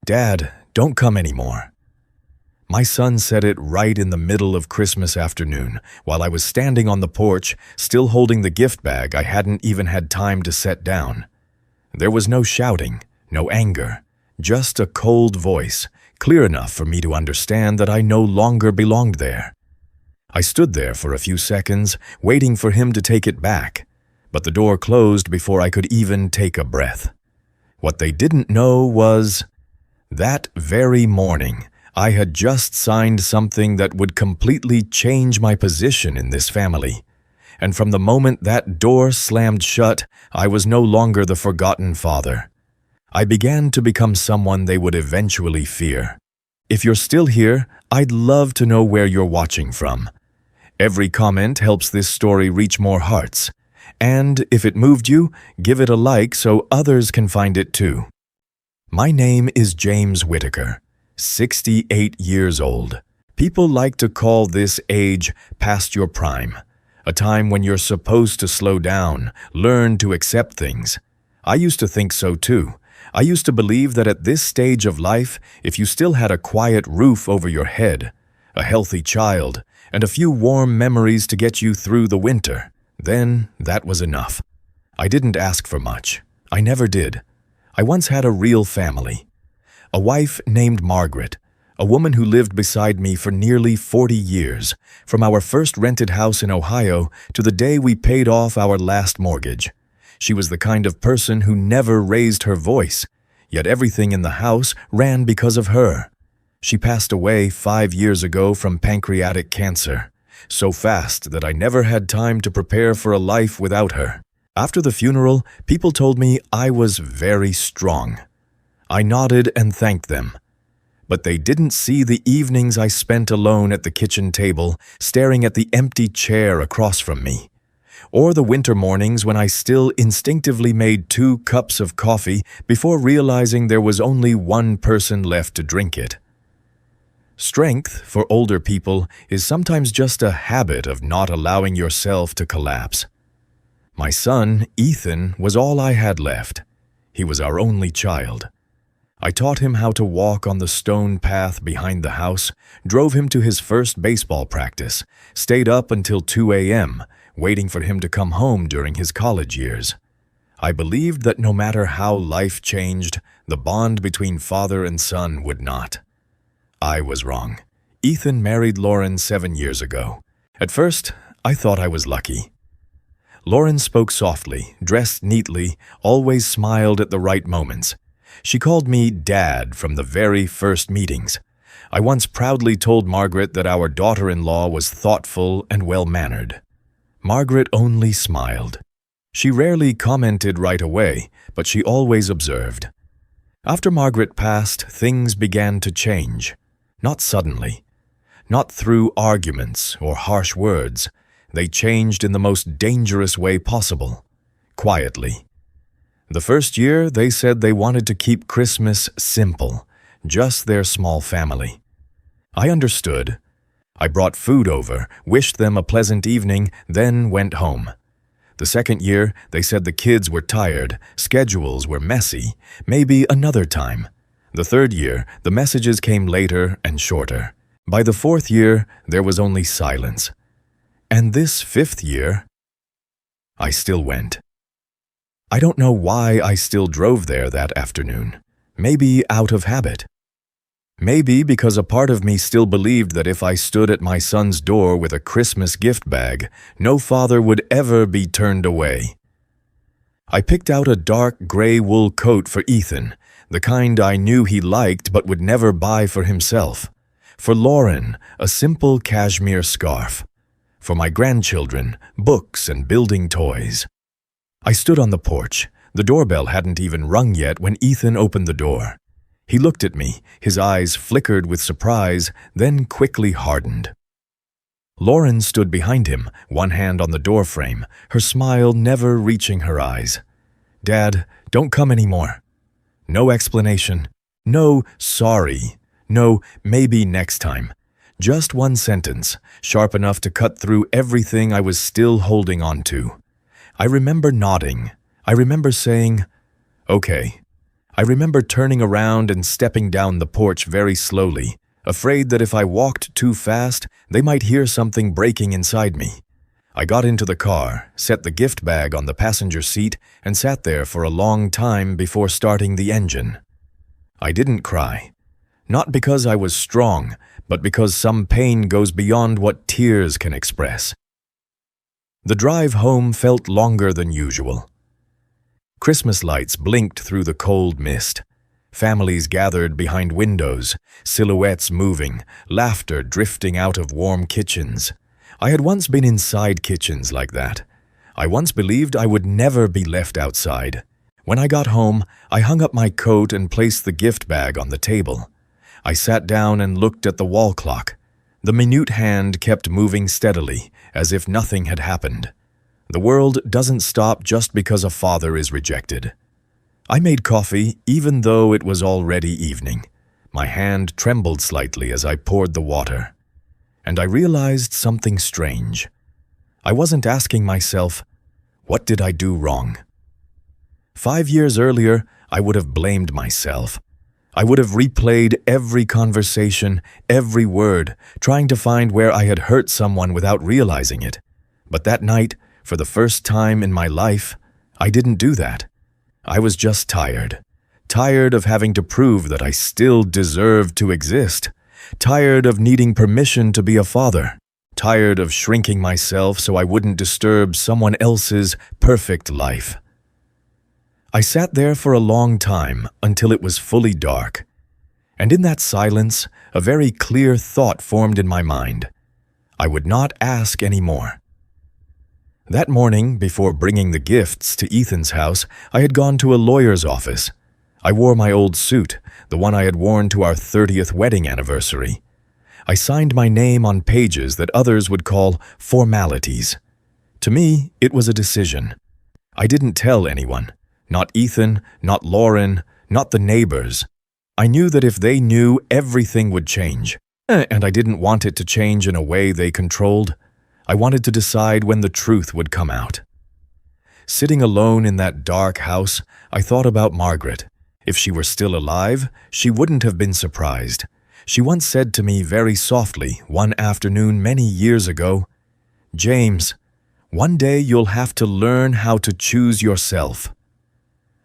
"Dad, don't come anymore." My son said it right in the middle of Christmas afternoon, while I was standing on the porch, still holding the gift bag I hadn't even had time to set down. There was no shouting, no anger, just a cold voice, clear enough for me to understand that I no longer belonged there. I stood there for a few seconds, waiting for him to take it back, but the door closed before I could even take a breath. What they didn't know was, that very morning, I had just signed something that would completely change my position in this family. And from the moment that door slammed shut, I was no longer the forgotten father. I began to become someone they would eventually fear. If you're still here, I'd love to know where you're watching from. Every comment helps this story reach more hearts. And if it moved you, give it a like so others can find it too. My name is James Whitaker, 68 years old. People like to call this age past your prime, a time when you're supposed to slow down, learn to accept things. I used to think so too. I used to believe that at this stage of life, if you still had a quiet roof over your head, a healthy child, and a few warm memories to get you through the winter, then that was enough. I didn't ask for much. I never did. I once had a real family. A wife named Margaret, a woman who lived beside me for nearly 40 years, from our first rented house in Ohio to the day we paid off our last mortgage. She was the kind of person who never raised her voice, yet everything in the house ran because of her. She passed away 5 years ago from pancreatic cancer, so fast that I never had time to prepare for a life without her. After the funeral, people told me I was very strong. I nodded and thanked them. But they didn't see the evenings I spent alone at the kitchen table, staring at the empty chair across from me, or the winter mornings when I still instinctively made 2 cups of coffee before realizing there was only one person left to drink it. Strength, for older people, is sometimes just a habit of not allowing yourself to collapse. My son, Ethan, was all I had left. He was our only child. I taught him how to walk on the stone path behind the house, drove him to his first baseball practice, stayed up until 2 a.m., waiting for him to come home during his college years. I believed that no matter how life changed, the bond between father and son would not. I was wrong. Ethan married Lauren 7 years ago. At first, I thought I was lucky. Lauren spoke softly, dressed neatly, always smiled at the right moments. She called me Dad from the very first meetings. I once proudly told Margaret that our daughter-in-law was thoughtful and well-mannered. Margaret only smiled. She rarely commented right away, but she always observed. After Margaret passed, things began to change. Not suddenly. Not through arguments or harsh words. They changed in the most dangerous way possible. Quietly. The first year, they said they wanted to keep Christmas simple, just their small family. I understood. I brought food over, wished them a pleasant evening, then went home. The second year, they said the kids were tired, schedules were messy, maybe another time. The third year, the messages came later and shorter. By the fourth year, there was only silence. And this fifth year, I still went. I don't know why I still drove there that afternoon. Maybe out of habit. Maybe because a part of me still believed that if I stood at my son's door with a Christmas gift bag, no father would ever be turned away. I picked out a dark gray wool coat for Ethan, the kind I knew he liked but would never buy for himself. For Lauren, a simple cashmere scarf. For my grandchildren, books and building toys. I stood on the porch. The doorbell hadn't even rung yet when Ethan opened the door. He looked at me, his eyes flickered with surprise, then quickly hardened. Lauren stood behind him, one hand on the doorframe, her smile never reaching her eyes. "Dad, don't come anymore." No explanation. No sorry. No maybe next time. Just one sentence, sharp enough to cut through everything I was still holding on to. I remember nodding. I remember saying, "Okay." I remember turning around and stepping down the porch very slowly, afraid that if I walked too fast, they might hear something breaking inside me. I got into the car, set the gift bag on the passenger seat, and sat there for a long time before starting the engine. I didn't cry. Not because I was strong, but because some pain goes beyond what tears can express. The drive home felt longer than usual. Christmas lights blinked through the cold mist. Families gathered behind windows, silhouettes moving, laughter drifting out of warm kitchens. I had once been inside kitchens like that. I once believed I would never be left outside. When I got home, I hung up my coat and placed the gift bag on the table. I sat down and looked at the wall clock. The minute hand kept moving steadily, as if nothing had happened. The world doesn't stop just because a father is rejected. I made coffee even though it was already evening. My hand trembled slightly as I poured the water. And I realized something strange. I wasn't asking myself, what did I do wrong? 5 years earlier, I would have blamed myself. I would have replayed every conversation, every word, trying to find where I had hurt someone without realizing it. But that night, for the first time in my life, I didn't do that. I was just tired. Tired of having to prove that I still deserved to exist. Tired of needing permission to be a father. Tired of shrinking myself so I wouldn't disturb someone else's perfect life. I sat there for a long time until it was fully dark. And in that silence, a very clear thought formed in my mind. I would not ask anymore. That morning, before bringing the gifts to Ethan's house, I had gone to a lawyer's office. I wore my old suit, the one I had worn to our 30th wedding anniversary. I signed my name on pages that others would call formalities. To me, it was a decision. I didn't tell anyone. Not Ethan, not Lauren, not the neighbors. I knew that if they knew, everything would change. And I didn't want it to change in a way they controlled. I wanted to decide when the truth would come out. Sitting alone in that dark house, I thought about Margaret. If she were still alive, she wouldn't have been surprised. She once said to me very softly one afternoon many years ago, "James, one day you'll have to learn how to choose yourself."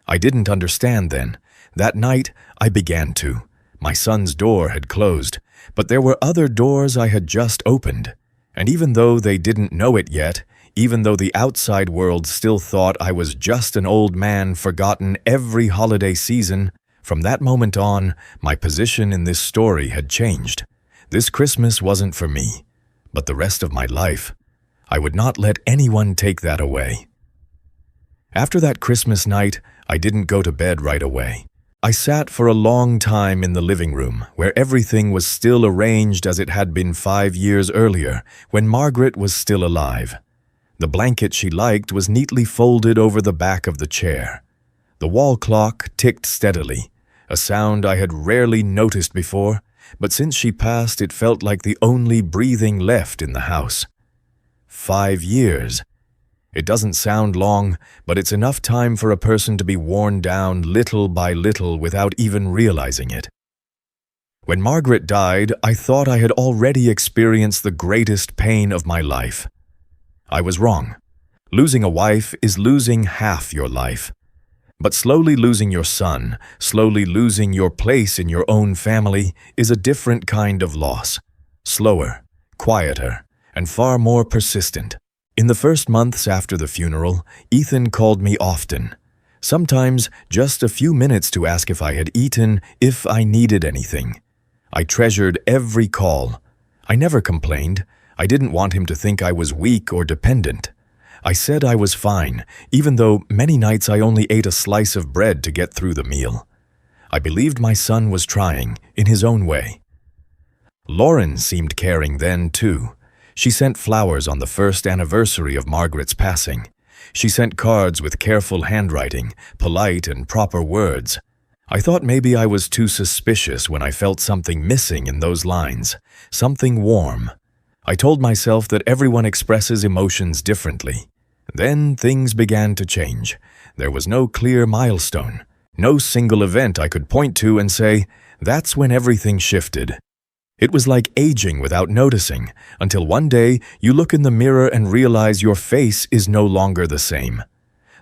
I didn't understand then. That night, I began to. My son's door had closed, but there were other doors I had just opened. And even though they didn't know it yet, even though the outside world still thought I was just an old man forgotten every holiday season, from that moment on, my position in this story had changed. This Christmas wasn't for me, but the rest of my life. I would not let anyone take that away. After that Christmas night, I didn't go to bed right away. I sat for a long time in the living room, where everything was still arranged as it had been 5 years earlier, when Margaret was still alive. The blanket she liked was neatly folded over the back of the chair. The wall clock ticked steadily, a sound I had rarely noticed before, but since she passed it felt like the only breathing left in the house. 5 years. It doesn't sound long, but it's enough time for a person to be worn down little by little without even realizing it. When Margaret died, I thought I had already experienced the greatest pain of my life. I was wrong. Losing a wife is losing half your life. But slowly losing your son, slowly losing your place in your own family is a different kind of loss. Slower, quieter, and far more persistent. In the first months after the funeral, Ethan called me often. Sometimes just a few minutes to ask if I had eaten, if I needed anything. I treasured every call. I never complained. I didn't want him to think I was weak or dependent. I said I was fine, even though many nights I only ate a slice of bread to get through the meal. I believed my son was trying, in his own way. Lauren seemed caring then, too. She sent flowers on the first anniversary of Margaret's passing. She sent cards with careful handwriting, polite and proper words. I thought maybe I was too suspicious when I felt something missing in those lines, something warm. I told myself that everyone expresses emotions differently. Then things began to change. There was no clear milestone, No single event I could point to and say, that's when everything shifted. It was like aging without noticing, until one day you look in the mirror and realize your face is no longer the same.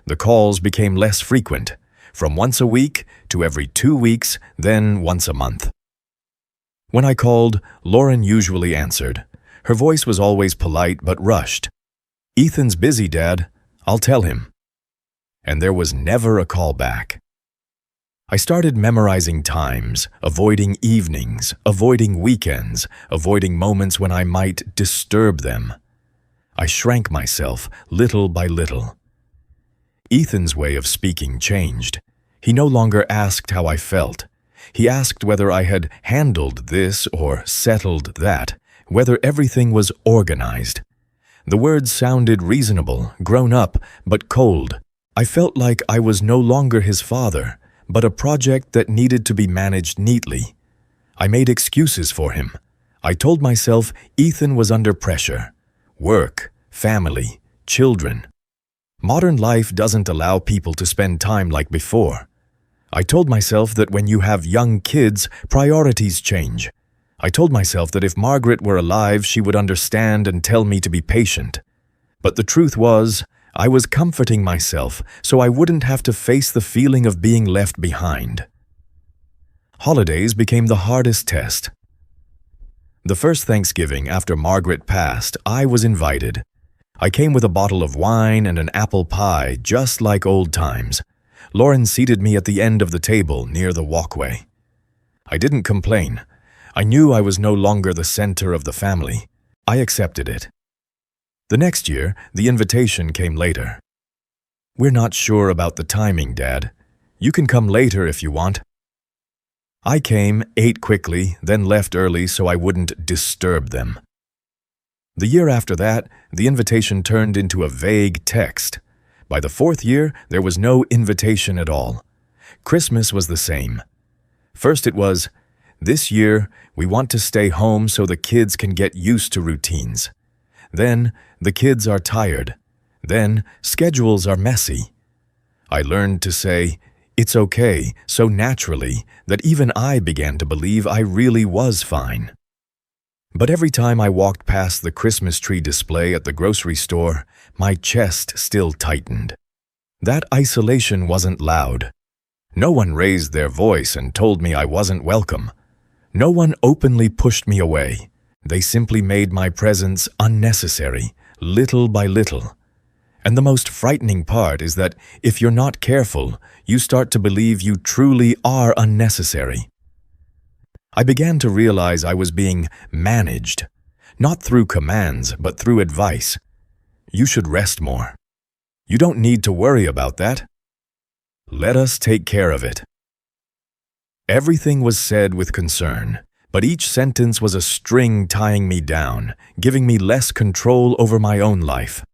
The calls became less frequent, from once a week to every 2 weeks, then once a month. When I called, Lauren usually answered. Her voice was always polite but rushed. "Ethan's busy, Dad. I'll tell him." And there was never a call back. I started memorizing times, avoiding evenings, avoiding weekends, avoiding moments when I might disturb them. I shrank myself little by little. Ethan's way of speaking changed. He no longer asked how I felt. He asked whether I had handled this or settled that, whether everything was organized. The words sounded reasonable, grown up, but cold. I felt like I was no longer his father, but a project that needed to be managed neatly. I made excuses for him. I told myself Ethan was under pressure. Work, family, children. Modern life doesn't allow people to spend time like before. I told myself that when you have young kids, priorities change. I told myself that if Margaret were alive, she would understand and tell me to be patient. But the truth was, I was comforting myself so I wouldn't have to face the feeling of being left behind. Holidays became the hardest test. The first Thanksgiving after Margaret passed, I was invited. I came with a bottle of wine and an apple pie, just like old times. Lauren seated me at the end of the table near the walkway. I didn't complain. I knew I was no longer the center of the family. I accepted it. The next year, the invitation came later. "We're not sure about the timing, Dad. You can come later if you want." I came, ate quickly, then left early so I wouldn't disturb them. The year after that, the invitation turned into a vague text. By the 4th year, there was no invitation at all. Christmas was the same. First it was, "This year, we want to stay home so the kids can get used to routines." Then, "The kids are tired." Then, "Schedules are messy." I learned to say, "It's okay," so naturally that even I began to believe I really was fine. But every time I walked past the Christmas tree display at the grocery store, my chest still tightened. That isolation wasn't loud. No one raised their voice and told me I wasn't welcome. No one openly pushed me away. They simply made my presence unnecessary, little by little. And the most frightening part is that if you're not careful, you start to believe you truly are unnecessary. I began to realize I was being managed, not through commands, but through advice. "You should rest more. You don't need to worry about that. Let us take care of it." Everything was said with concern, but each sentence was a string tying me down, giving me less control over my own life.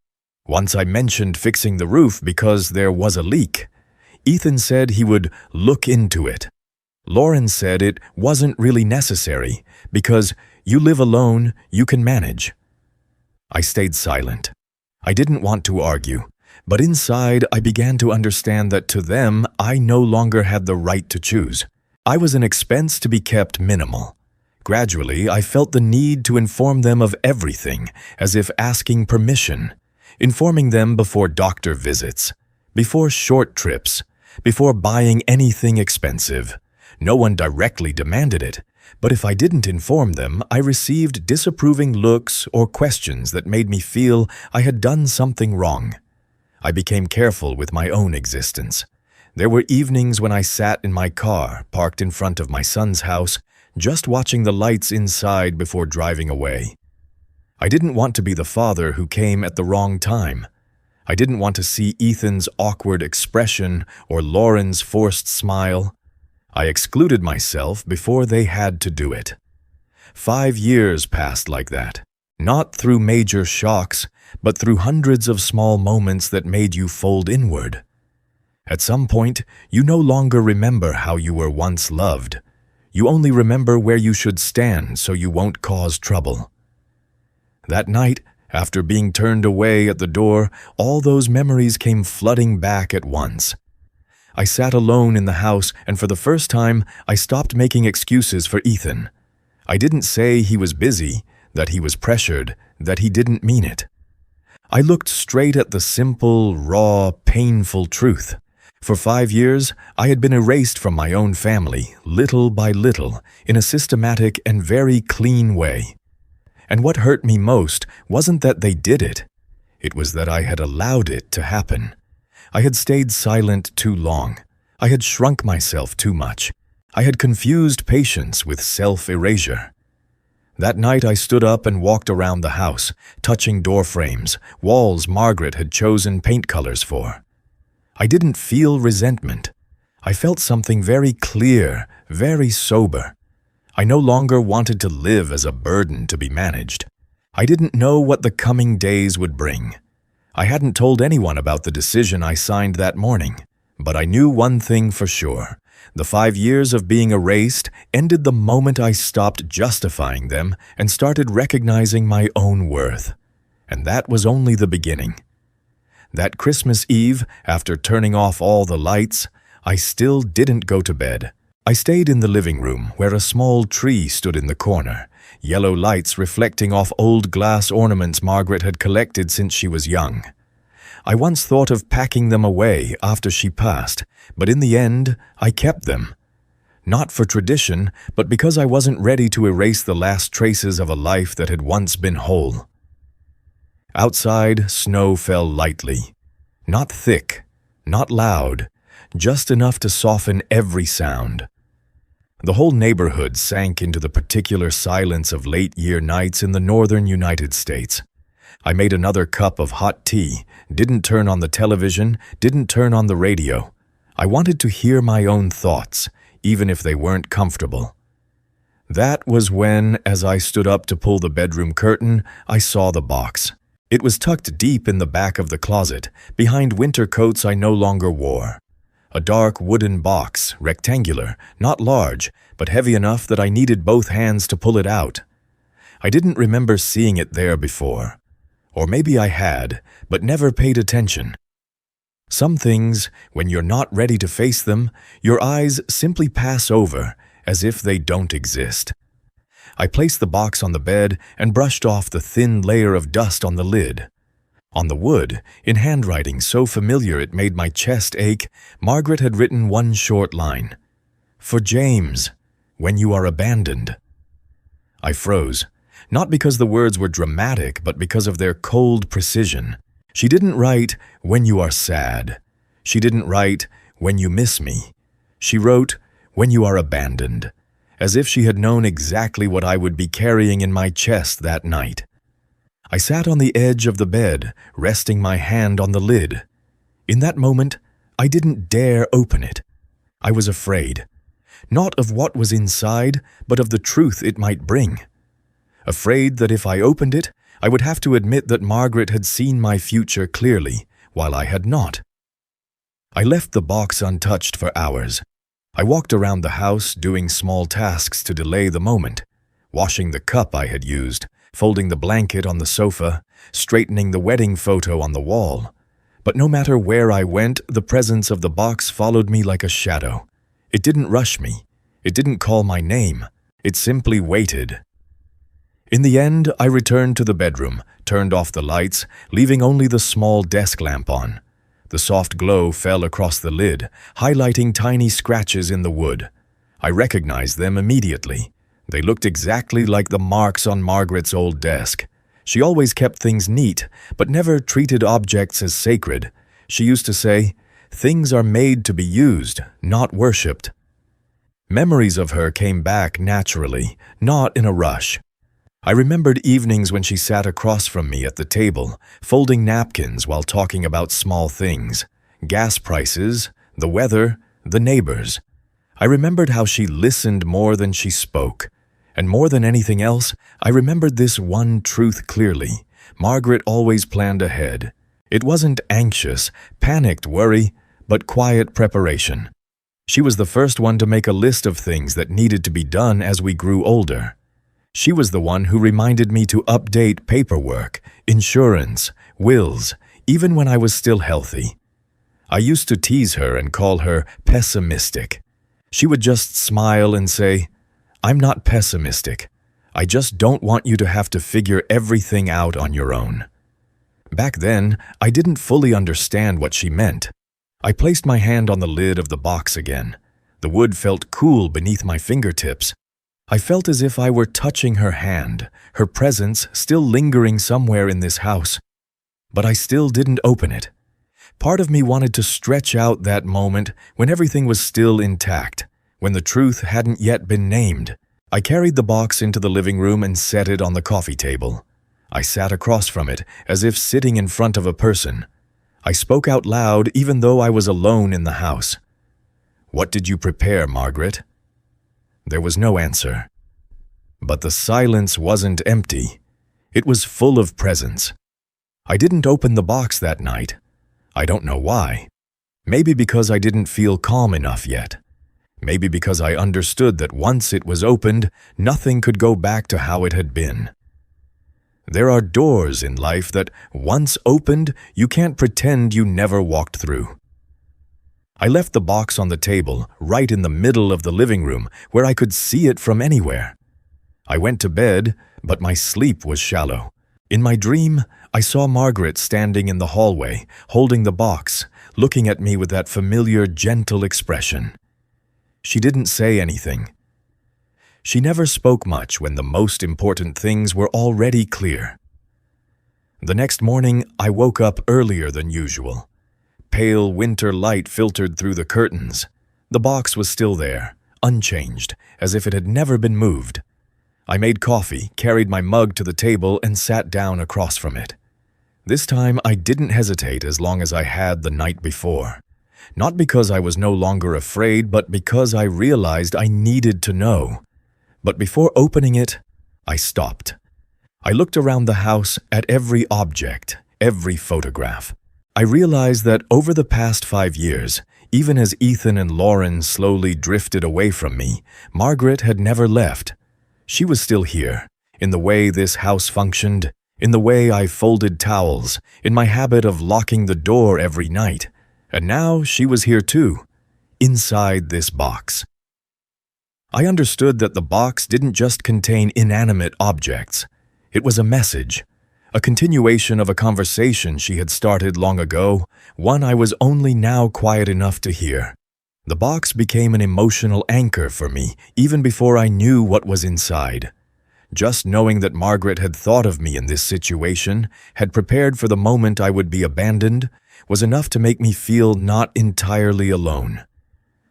Once I mentioned fixing the roof because there was a leak. Ethan said he would look into it. Lauren said it wasn't really necessary because you live alone, you can manage. I stayed silent. I didn't want to argue, but inside I began to understand that to them I no longer had the right to choose. I was an expense to be kept minimal. Gradually, I felt the need to inform them of everything, as if asking permission, informing them before doctor visits, before short trips, before buying anything expensive. No one directly demanded it, but if I didn't inform them, I received disapproving looks or questions that made me feel I had done something wrong. I became careful with my own existence. There were evenings when I sat in my car, parked in front of my son's house, just watching the lights inside before driving away. I didn't want to be the father who came at the wrong time. I didn't want to see Ethan's awkward expression or Lauren's forced smile. I excluded myself before they had to do it. 5 years passed like that, not through major shocks, but through hundreds of small moments that made you fold inward. At some point, you no longer remember how you were once loved. You only remember where you should stand so you won't cause trouble. That night, after being turned away at the door, all those memories came flooding back at once. I sat alone in the house, and for the first time, I stopped making excuses for Ethan. I didn't say he was busy, that he was pressured, that he didn't mean it. I looked straight at the simple, raw, painful truth. For 5 years, I had been erased from my own family, little by little, in a systematic and very clean way. And what hurt me most wasn't that they did it. It was that I had allowed it to happen. I had stayed silent too long. I had shrunk myself too much. I had confused patience with self-erasure. That night I stood up and walked around the house, touching door frames, walls Margaret had chosen paint colors for. I didn't feel resentment. I felt something very clear, very sober. I no longer wanted to live as a burden to be managed. I didn't know what the coming days would bring. I hadn't told anyone about the decision I signed that morning, but I knew one thing for sure. The 5 years of being erased ended the moment I stopped justifying them and started recognizing my own worth. And that was only the beginning. That Christmas Eve, after turning off all the lights, I still didn't go to bed. I stayed in the living room where a small tree stood in the corner, yellow lights reflecting off old glass ornaments Margaret had collected since she was young. I once thought of packing them away after she passed, but in the end, I kept them. Not for tradition, but because I wasn't ready to erase the last traces of a life that had once been whole. Outside, snow fell lightly. Not thick, not loud, just enough to soften every sound. The whole neighborhood sank into the particular silence of late-year nights in the northern United States. I made another cup of hot tea, didn't turn on the television, didn't turn on the radio. I wanted to hear my own thoughts, even if they weren't comfortable. That was when, as I stood up to pull the bedroom curtain, I saw the box. It was tucked deep in the back of the closet, behind winter coats I no longer wore. A dark wooden box, rectangular, not large, but heavy enough that I needed both hands to pull it out. I didn't remember seeing it there before. Or maybe I had, but never paid attention. Some things, when you're not ready to face them, your eyes simply pass over, as if they don't exist. I placed the box on the bed and brushed off the thin layer of dust on the lid. On the wood, in handwriting so familiar it made my chest ache, Margaret had written one short line. "For James, when you are abandoned." I froze, not because the words were dramatic, but because of their cold precision. She didn't write, "When you are sad." She didn't write, "When you miss me." She wrote, "When you are abandoned," as if she had known exactly what I would be carrying in my chest that night. I sat on the edge of the bed, resting my hand on the lid. In that moment, I didn't dare open it. I was afraid, not of what was inside, but of the truth it might bring. Afraid that if I opened it, I would have to admit that Margaret had seen my future clearly, while I had not. I left the box untouched for hours. I walked around the house, doing small tasks to delay the moment, washing the cup I had used, folding the blanket on the sofa, straightening the wedding photo on the wall. But no matter where I went, the presence of the box followed me like a shadow. It didn't rush me. It didn't call my name. It simply waited. In the end, I returned to the bedroom, turned off the lights, leaving only the small desk lamp on. The soft glow fell across the lid, highlighting tiny scratches in the wood. I recognized them immediately. They looked exactly like the marks on Margaret's old desk. She always kept things neat, but never treated objects as sacred. She used to say, "Things are made to be used, not worshipped." Memories of her came back naturally, not in a rush. I remembered evenings when she sat across from me at the table, folding napkins while talking about small things, gas prices, the weather, the neighbors. I remembered how she listened more than she spoke. And more than anything else, I remembered this one truth clearly. Margaret always planned ahead. It wasn't anxious, panicked worry, but quiet preparation. She was the first one to make a list of things that needed to be done as we grew older. She was the one who reminded me to update paperwork, insurance, wills, even when I was still healthy. I used to tease her and call her pessimistic. She would just smile and say, "I'm not pessimistic. I just don't want you to have to figure everything out on your own." Back then, I didn't fully understand what she meant. I placed my hand on the lid of the box again. The wood felt cool beneath my fingertips. I felt as if I were touching her hand, her presence still lingering somewhere in this house. But I still didn't open it. Part of me wanted to stretch out that moment when everything was still intact, when the truth hadn't yet been named. I carried the box into the living room and set it on the coffee table. I sat across from it, as if sitting in front of a person. I spoke out loud even though I was alone in the house. "What did you prepare, Margaret?" There was no answer. But the silence wasn't empty. It was full of presence. I didn't open the box that night. I don't know why. Maybe because I didn't feel calm enough yet. Maybe because I understood that once it was opened, nothing could go back to how it had been. There are doors in life that, once opened, you can't pretend you never walked through. I left the box on the table, right in the middle of the living room, where I could see it from anywhere. I went to bed, but my sleep was shallow. In my dream, I saw Margaret standing in the hallway, holding the box, looking at me with that familiar, gentle expression. She didn't say anything. She never spoke much when the most important things were already clear. The next morning, I woke up earlier than usual. Pale winter light filtered through the curtains. The box was still there, unchanged, as if it had never been moved. I made coffee, carried my mug to the table, and sat down across from it. This time, I didn't hesitate as long as I had the night before. Not because I was no longer afraid, but because I realized I needed to know. But before opening it, I stopped. I looked around the house at every object, every photograph. I realized that over the past 5 years, even as Ethan and Lauren slowly drifted away from me, Margaret had never left. She was still here, in the way this house functioned, in the way I folded towels, in my habit of locking the door every night. And now she was here too, inside this box. I understood that the box didn't just contain inanimate objects. It was a message, a continuation of a conversation she had started long ago, one I was only now quiet enough to hear. The box became an emotional anchor for me, even before I knew what was inside. Just knowing that Margaret had thought of me in this situation, had prepared for the moment I would be abandoned, was enough to make me feel not entirely alone.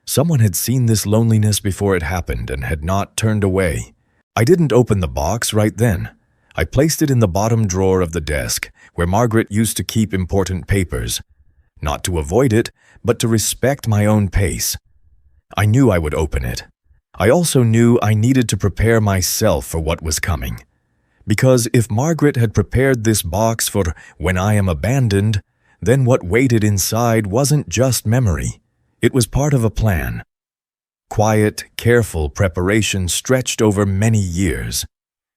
Someone had seen this loneliness before it happened and had not turned away. I didn't open the box right then. I placed it in the bottom drawer of the desk, where Margaret used to keep important papers. Not to avoid it, but to respect my own pace. I knew I would open it. I also knew I needed to prepare myself for what was coming. Because if Margaret had prepared this box for when I am abandoned, then what waited inside wasn't just memory. It was part of a plan. Quiet, careful preparation stretched over many years.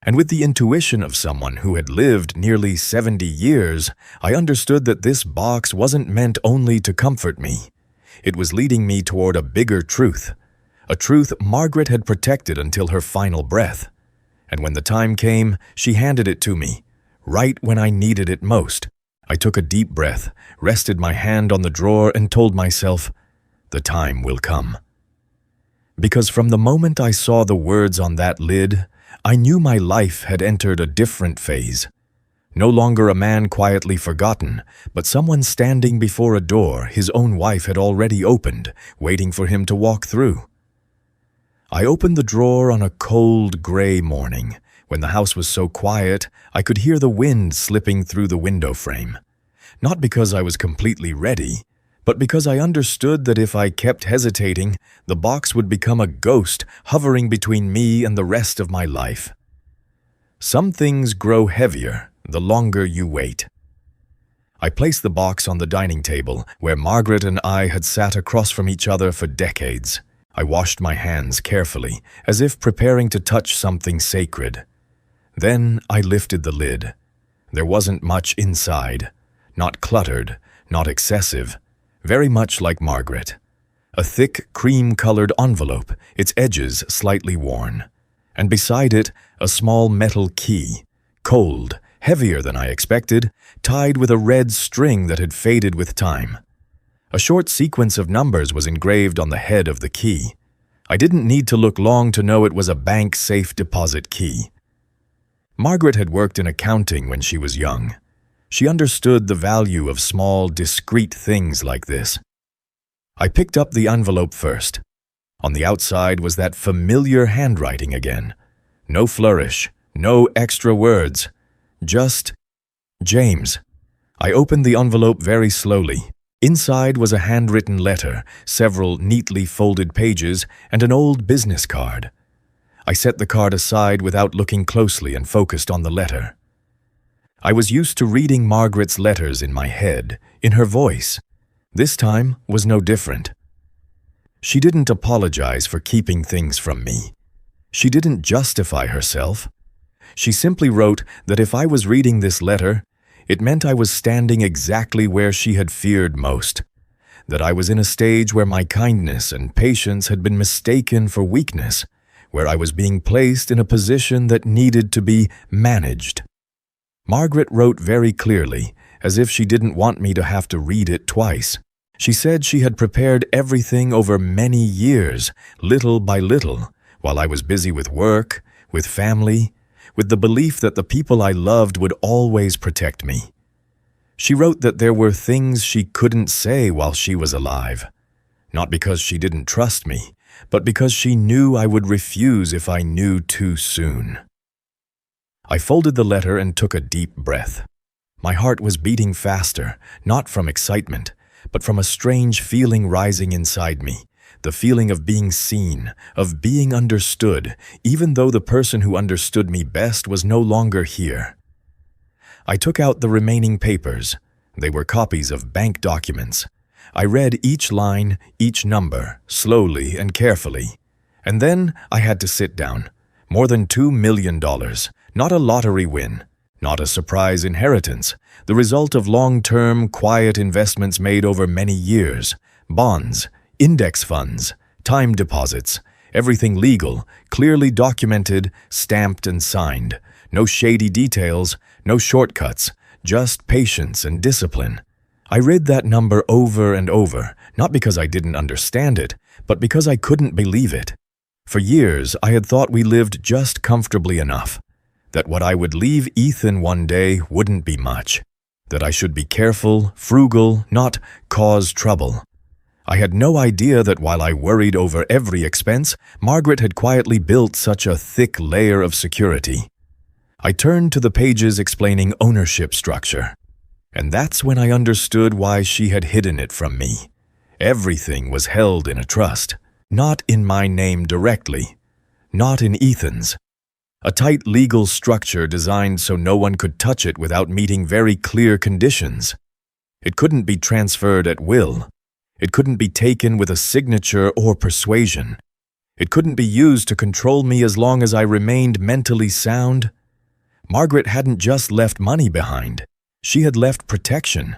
And with the intuition of someone who had lived nearly 70 years, I understood that this box wasn't meant only to comfort me. It was leading me toward a bigger truth, a truth Margaret had protected until her final breath. And when the time came, she handed it to me, right when I needed it most. I took a deep breath, rested my hand on the drawer, and told myself, the time will come. Because from the moment I saw the words on that lid, I knew my life had entered a different phase. No longer a man quietly forgotten, but someone standing before a door his own wife had already opened, waiting for him to walk through. I opened the drawer on a cold, gray morning. When the house was so quiet, I could hear the wind slipping through the window frame. Not because I was completely ready, but because I understood that if I kept hesitating, the box would become a ghost hovering between me and the rest of my life. Some things grow heavier the longer you wait. I placed the box on the dining table, where Margaret and I had sat across from each other for decades. I washed my hands carefully, as if preparing to touch something sacred. Then I lifted the lid. There wasn't much inside. Not cluttered, not excessive. very much like Margaret. A thick, cream-colored envelope, its edges slightly worn. And beside it, a small metal key, cold, heavier than I expected, tied with a red string that had faded with time. A short sequence of numbers was engraved on the head of the key. I didn't need to look long to know it was a bank safe deposit key. Margaret had worked in accounting when she was young. She understood the value of small, discreet things like this. I picked up the envelope first. On the outside was that familiar handwriting again. No flourish, no extra words. Just, James. I opened the envelope very slowly. Inside was a handwritten letter, several neatly folded pages, and an old business card. I set the card aside without looking closely and focused on the letter. I was used to reading Margaret's letters in my head, in her voice. This time was no different. She didn't apologize for keeping things from me. She didn't justify herself. She simply wrote that if I was reading this letter, it meant I was standing exactly where she had feared most, that I was in a stage where my kindness and patience had been mistaken for weakness, where I was being placed in a position that needed to be managed. Margaret wrote very clearly, as if she didn't want me to have to read it twice. She said she had prepared everything over many years, little by little, while I was busy with work, with family, with the belief that the people I loved would always protect me. She wrote that there were things she couldn't say while she was alive, not because she didn't trust me, but because she knew I would refuse if I knew too soon. I folded the letter and took a deep breath. My heart was beating faster, not from excitement, but from a strange feeling rising inside me. The feeling of being seen, of being understood, even though the person who understood me best was no longer here. I took out the remaining papers. They were copies of bank documents. I read each line, each number, slowly and carefully. And then I had to sit down. More than $2 million, not a lottery win, not a surprise inheritance, the result of long-term, quiet investments made over many years, bonds, index funds, time deposits, everything legal, clearly documented, stamped and signed. No shady details, no shortcuts, just patience and discipline. I read that number over and over, not because I didn't understand it, but because I couldn't believe it. For years, I had thought we lived just comfortably enough, that what I would leave Ethan one day wouldn't be much, that I should be careful, frugal, not cause trouble. I had no idea that while I worried over every expense, Margaret had quietly built such a thick layer of security. I turned to the pages explaining ownership structure, and that's when I understood why she had hidden it from me. Everything was held in a trust, not in my name directly, not in Ethan's. A tight legal structure designed so no one could touch it without meeting very clear conditions. It couldn't be transferred at will. It couldn't be taken with a signature or persuasion. It couldn't be used to control me as long as I remained mentally sound. Margaret hadn't just left money behind. She had left protection.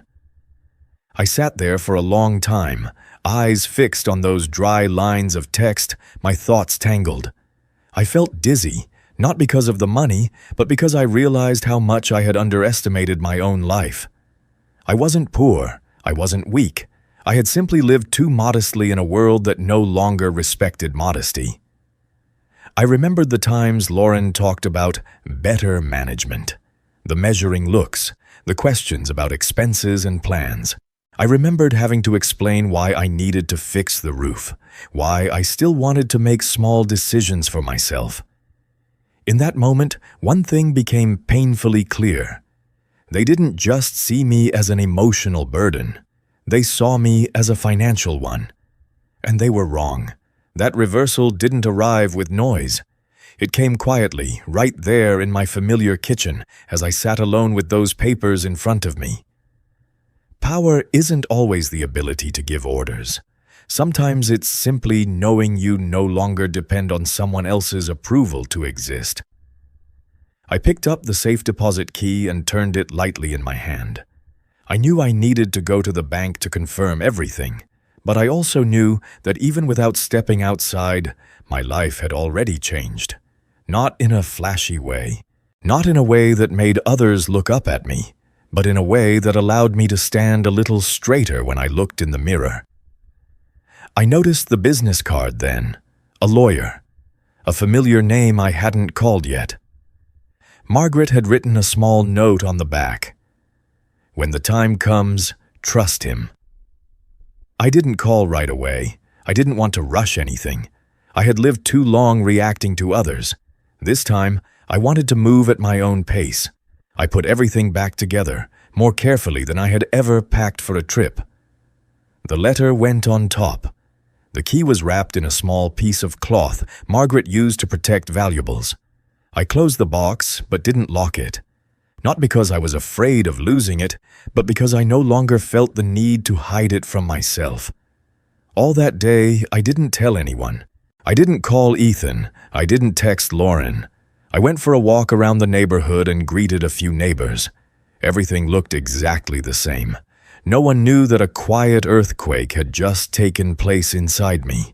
I sat there for a long time, eyes fixed on those dry lines of text, my thoughts tangled. I felt dizzy, not because of the money, but because I realized how much I had underestimated my own life. I wasn't poor. I wasn't weak. I had simply lived too modestly in a world that no longer respected modesty. I remembered the times Lauren talked about better management, the measuring looks, the questions about expenses and plans. I remembered having to explain why I needed to fix the roof, why I still wanted to make small decisions for myself. In that moment, one thing became painfully clear. They didn't just see me as an emotional burden. They saw me as a financial one. And they were wrong. That reversal didn't arrive with noise. It came quietly, right there in my familiar kitchen, as I sat alone with those papers in front of me. Power isn't always the ability to give orders. Sometimes it's simply knowing you no longer depend on someone else's approval to exist. I picked up the safe deposit key and turned it lightly in my hand. I knew I needed to go to the bank to confirm everything, but I also knew that even without stepping outside, my life had already changed. Not in a flashy way, not in a way that made others look up at me, but in a way that allowed me to stand a little straighter when I looked in the mirror. I noticed the business card then, a lawyer, a familiar name I hadn't called yet. Margaret had written a small note on the back. "When the time comes, trust him." I didn't call right away. I didn't want to rush anything. I had lived too long reacting to others. This time, I wanted to move at my own pace. I put everything back together, more carefully than I had ever packed for a trip. The letter went on top. The key was wrapped in a small piece of cloth Margaret used to protect valuables. I closed the box, but didn't lock it. Not because I was afraid of losing it, but because I no longer felt the need to hide it from myself. All that day, I didn't tell anyone. I didn't call Ethan. I didn't text Lauren. I went for a walk around the neighborhood and greeted a few neighbors. Everything looked exactly the same. No one knew that a quiet earthquake had just taken place inside me.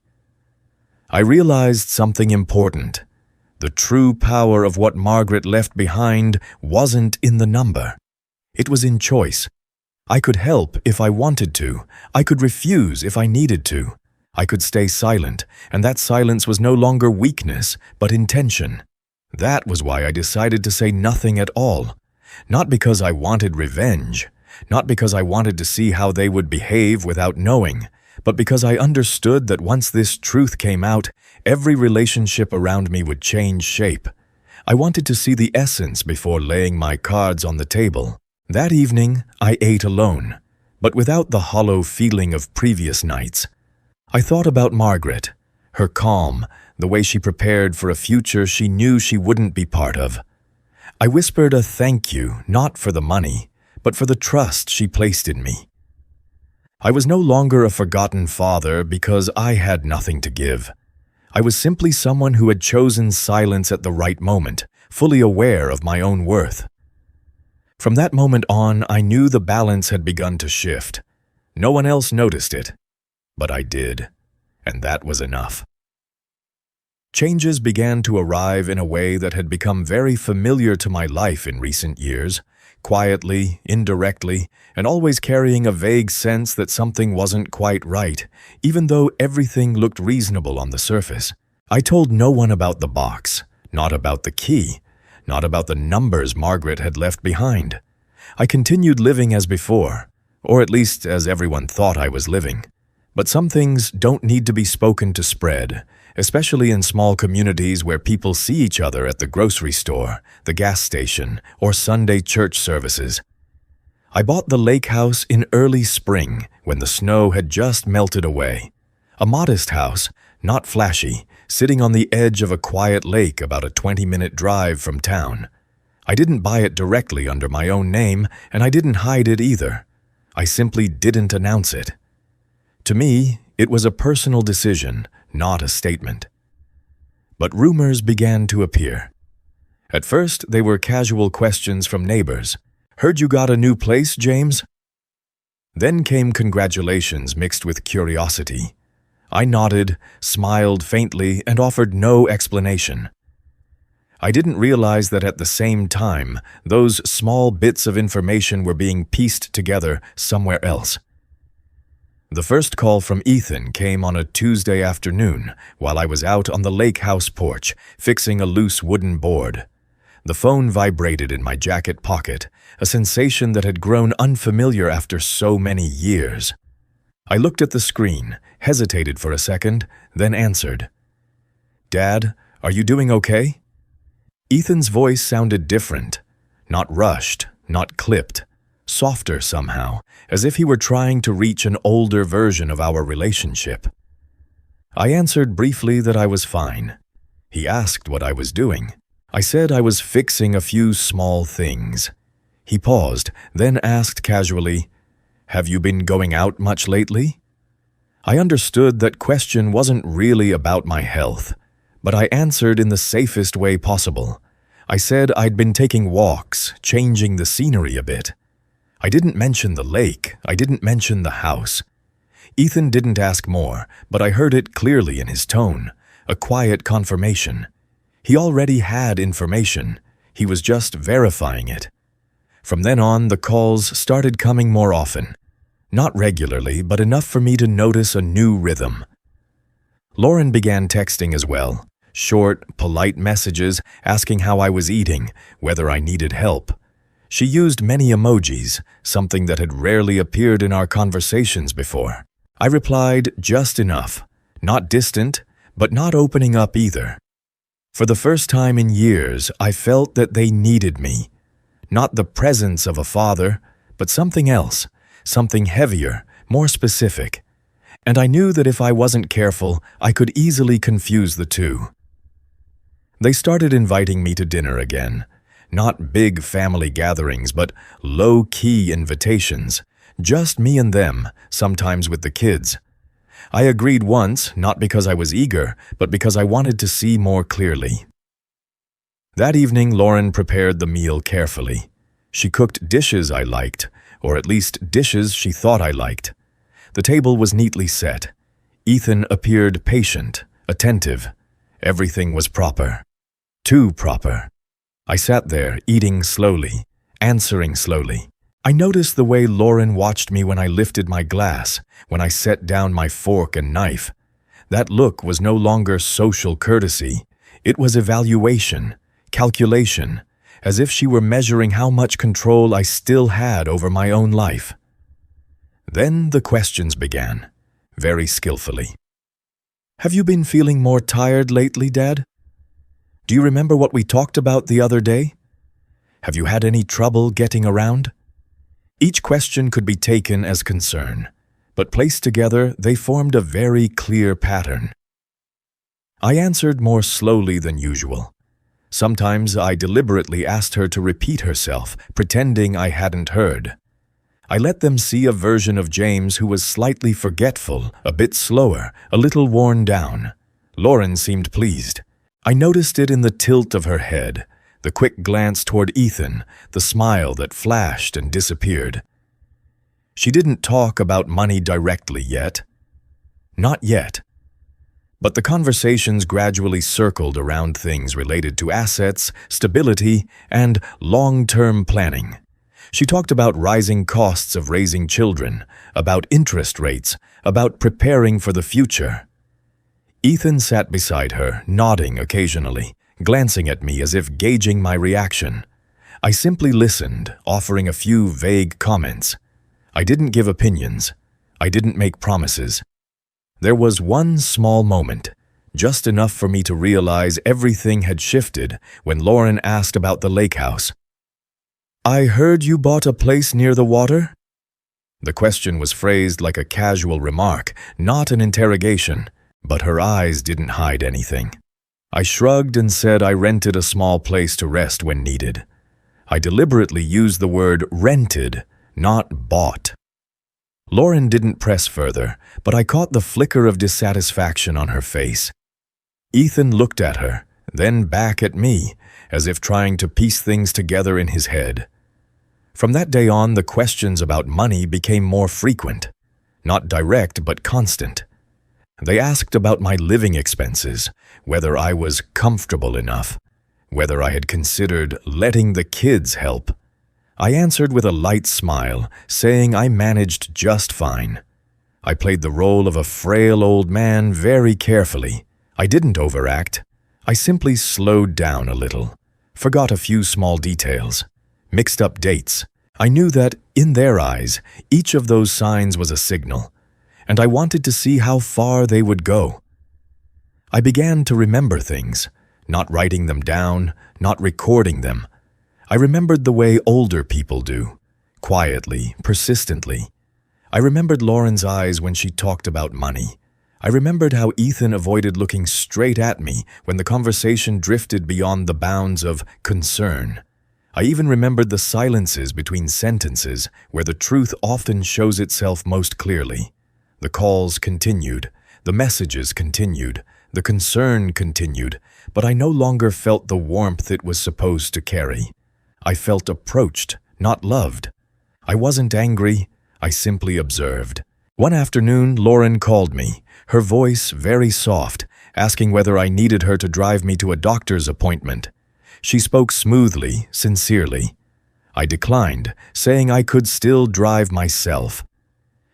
I realized something important. The true power of what Margaret left behind wasn't in the number. It was in choice. I could help if I wanted to. I could refuse if I needed to. I could stay silent, and that silence was no longer weakness, but intention. That was why I decided to say nothing at all. Not because I wanted revenge, not because I wanted to see how they would behave without knowing, but because I understood that once this truth came out, every relationship around me would change shape. I wanted to see the essence before laying my cards on the table. That evening, I ate alone, but without the hollow feeling of previous nights. I thought about Margaret, her calm, the way she prepared for a future she knew she wouldn't be part of. I whispered a thank you, not for the money, but for the trust she placed in me. I was no longer a forgotten father because I had nothing to give. I was simply someone who had chosen silence at the right moment, fully aware of my own worth. From that moment on, I knew the balance had begun to shift. No one else noticed it, but I did, and that was enough. Changes began to arrive in a way that had become very familiar to my life in recent years, quietly, indirectly, and always carrying a vague sense that something wasn't quite right, even though everything looked reasonable on the surface. I told no one about the box, not about the key, not about the numbers Margaret had left behind. I continued living as before, or at least as everyone thought I was living. But some things don't need to be spoken to spread, especially in small communities where people see each other at the grocery store, the gas station, or Sunday church services. I bought the lake house in early spring when the snow had just melted away. A modest house, not flashy, sitting on the edge of a quiet lake about a 20-minute drive from town. I didn't buy it directly under my own name, and I didn't hide it either. I simply didn't announce it. To me, it was a personal decision, not a statement. But rumors began to appear. At first, they were casual questions from neighbors. "Heard you got a new place, James?" Then came congratulations mixed with curiosity. I nodded, smiled faintly, and offered no explanation. I didn't realize that at the same time, those small bits of information were being pieced together somewhere else. The first call from Ethan came on a Tuesday afternoon while I was out on the lake house porch, fixing a loose wooden board. The phone vibrated in my jacket pocket, a sensation that had grown unfamiliar after so many years. I looked at the screen, hesitated for a second, then answered. "Dad, are you doing okay?" Ethan's voice sounded different, not rushed, not clipped, softer somehow, as if he were trying to reach an older version of our relationship. I answered briefly that I was fine. He asked what I was doing. I said I was fixing a few small things. He paused, then asked casually, "Have you been going out much lately?" I understood that question wasn't really about my health, but I answered in the safest way possible. I said I'd been taking walks, changing the scenery a bit. I didn't mention the lake. I didn't mention the house. Ethan didn't ask more, but I heard it clearly in his tone, a quiet confirmation. He already had information. He was just verifying it. From then on, the calls started coming more often. Not regularly, but enough for me to notice a new rhythm. Lauren began texting as well. Short, polite messages asking how I was eating, whether I needed help. She used many emojis, something that had rarely appeared in our conversations before. I replied just enough, not distant, but not opening up either. For the first time in years, I felt that they needed me. Not the presence of a father, but something else, something heavier, more specific. And I knew that if I wasn't careful, I could easily confuse the two. They started inviting me to dinner again. Not big family gatherings, but low-key invitations. Just me and them, sometimes with the kids. I agreed once, not because I was eager, but because I wanted to see more clearly. That evening, Lauren prepared the meal carefully. She cooked dishes I liked, or at least dishes she thought I liked. The table was neatly set. Ethan appeared patient, attentive. Everything was proper. Too proper. I sat there, eating slowly, answering slowly. I noticed the way Lauren watched me when I lifted my glass, when I set down my fork and knife. That look was no longer social courtesy. It was evaluation, calculation, as if she were measuring how much control I still had over my own life. Then the questions began, very skillfully. "Have you been feeling more tired lately, Dad? Do you remember what we talked about the other day? Have you had any trouble getting around?" Each question could be taken as concern, but placed together they formed a very clear pattern. I answered more slowly than usual. Sometimes I deliberately asked her to repeat herself, pretending I hadn't heard. I let them see a version of James who was slightly forgetful, a bit slower, a little worn down. Lauren seemed pleased. I noticed it in the tilt of her head, the quick glance toward Ethan, the smile that flashed and disappeared. She didn't talk about money directly yet. Not yet. But the conversations gradually circled around things related to assets, stability, and long-term planning. She talked about rising costs of raising children, about interest rates, about preparing for the future. Ethan sat beside her, nodding occasionally, glancing at me as if gauging my reaction. I simply listened, offering a few vague comments. I didn't give opinions. I didn't make promises. There was one small moment, just enough for me to realize everything had shifted when Lauren asked about the lake house. "I heard you bought a place near the water?" The question was phrased like a casual remark, not an interrogation, but her eyes didn't hide anything. I shrugged and said I rented a small place to rest when needed. I deliberately used the word rented, not bought. Lauren didn't press further, but I caught the flicker of dissatisfaction on her face. Ethan looked at her, then back at me, as if trying to piece things together in his head. From that day on, the questions about money became more frequent, not direct but constant. They asked about my living expenses, whether I was comfortable enough, whether I had considered letting the kids help. I answered with a light smile, saying I managed just fine. I played the role of a frail old man very carefully. I didn't overact. I simply slowed down a little, forgot a few small details, mixed up dates. I knew that, in their eyes, each of those signs was a signal, and I wanted to see how far they would go. I began to remember things, not writing them down, not recording them. I remembered the way older people do, quietly, persistently. I remembered Lauren's eyes when she talked about money. I remembered how Ethan avoided looking straight at me when the conversation drifted beyond the bounds of concern. I even remembered the silences between sentences where the truth often shows itself most clearly. The calls continued, the messages continued, the concern continued, but I no longer felt the warmth it was supposed to carry. I felt approached, not loved. I wasn't angry, I simply observed. One afternoon, Lauren called me, her voice very soft, asking whether I needed her to drive me to a doctor's appointment. She spoke smoothly, sincerely. I declined, saying I could still drive myself.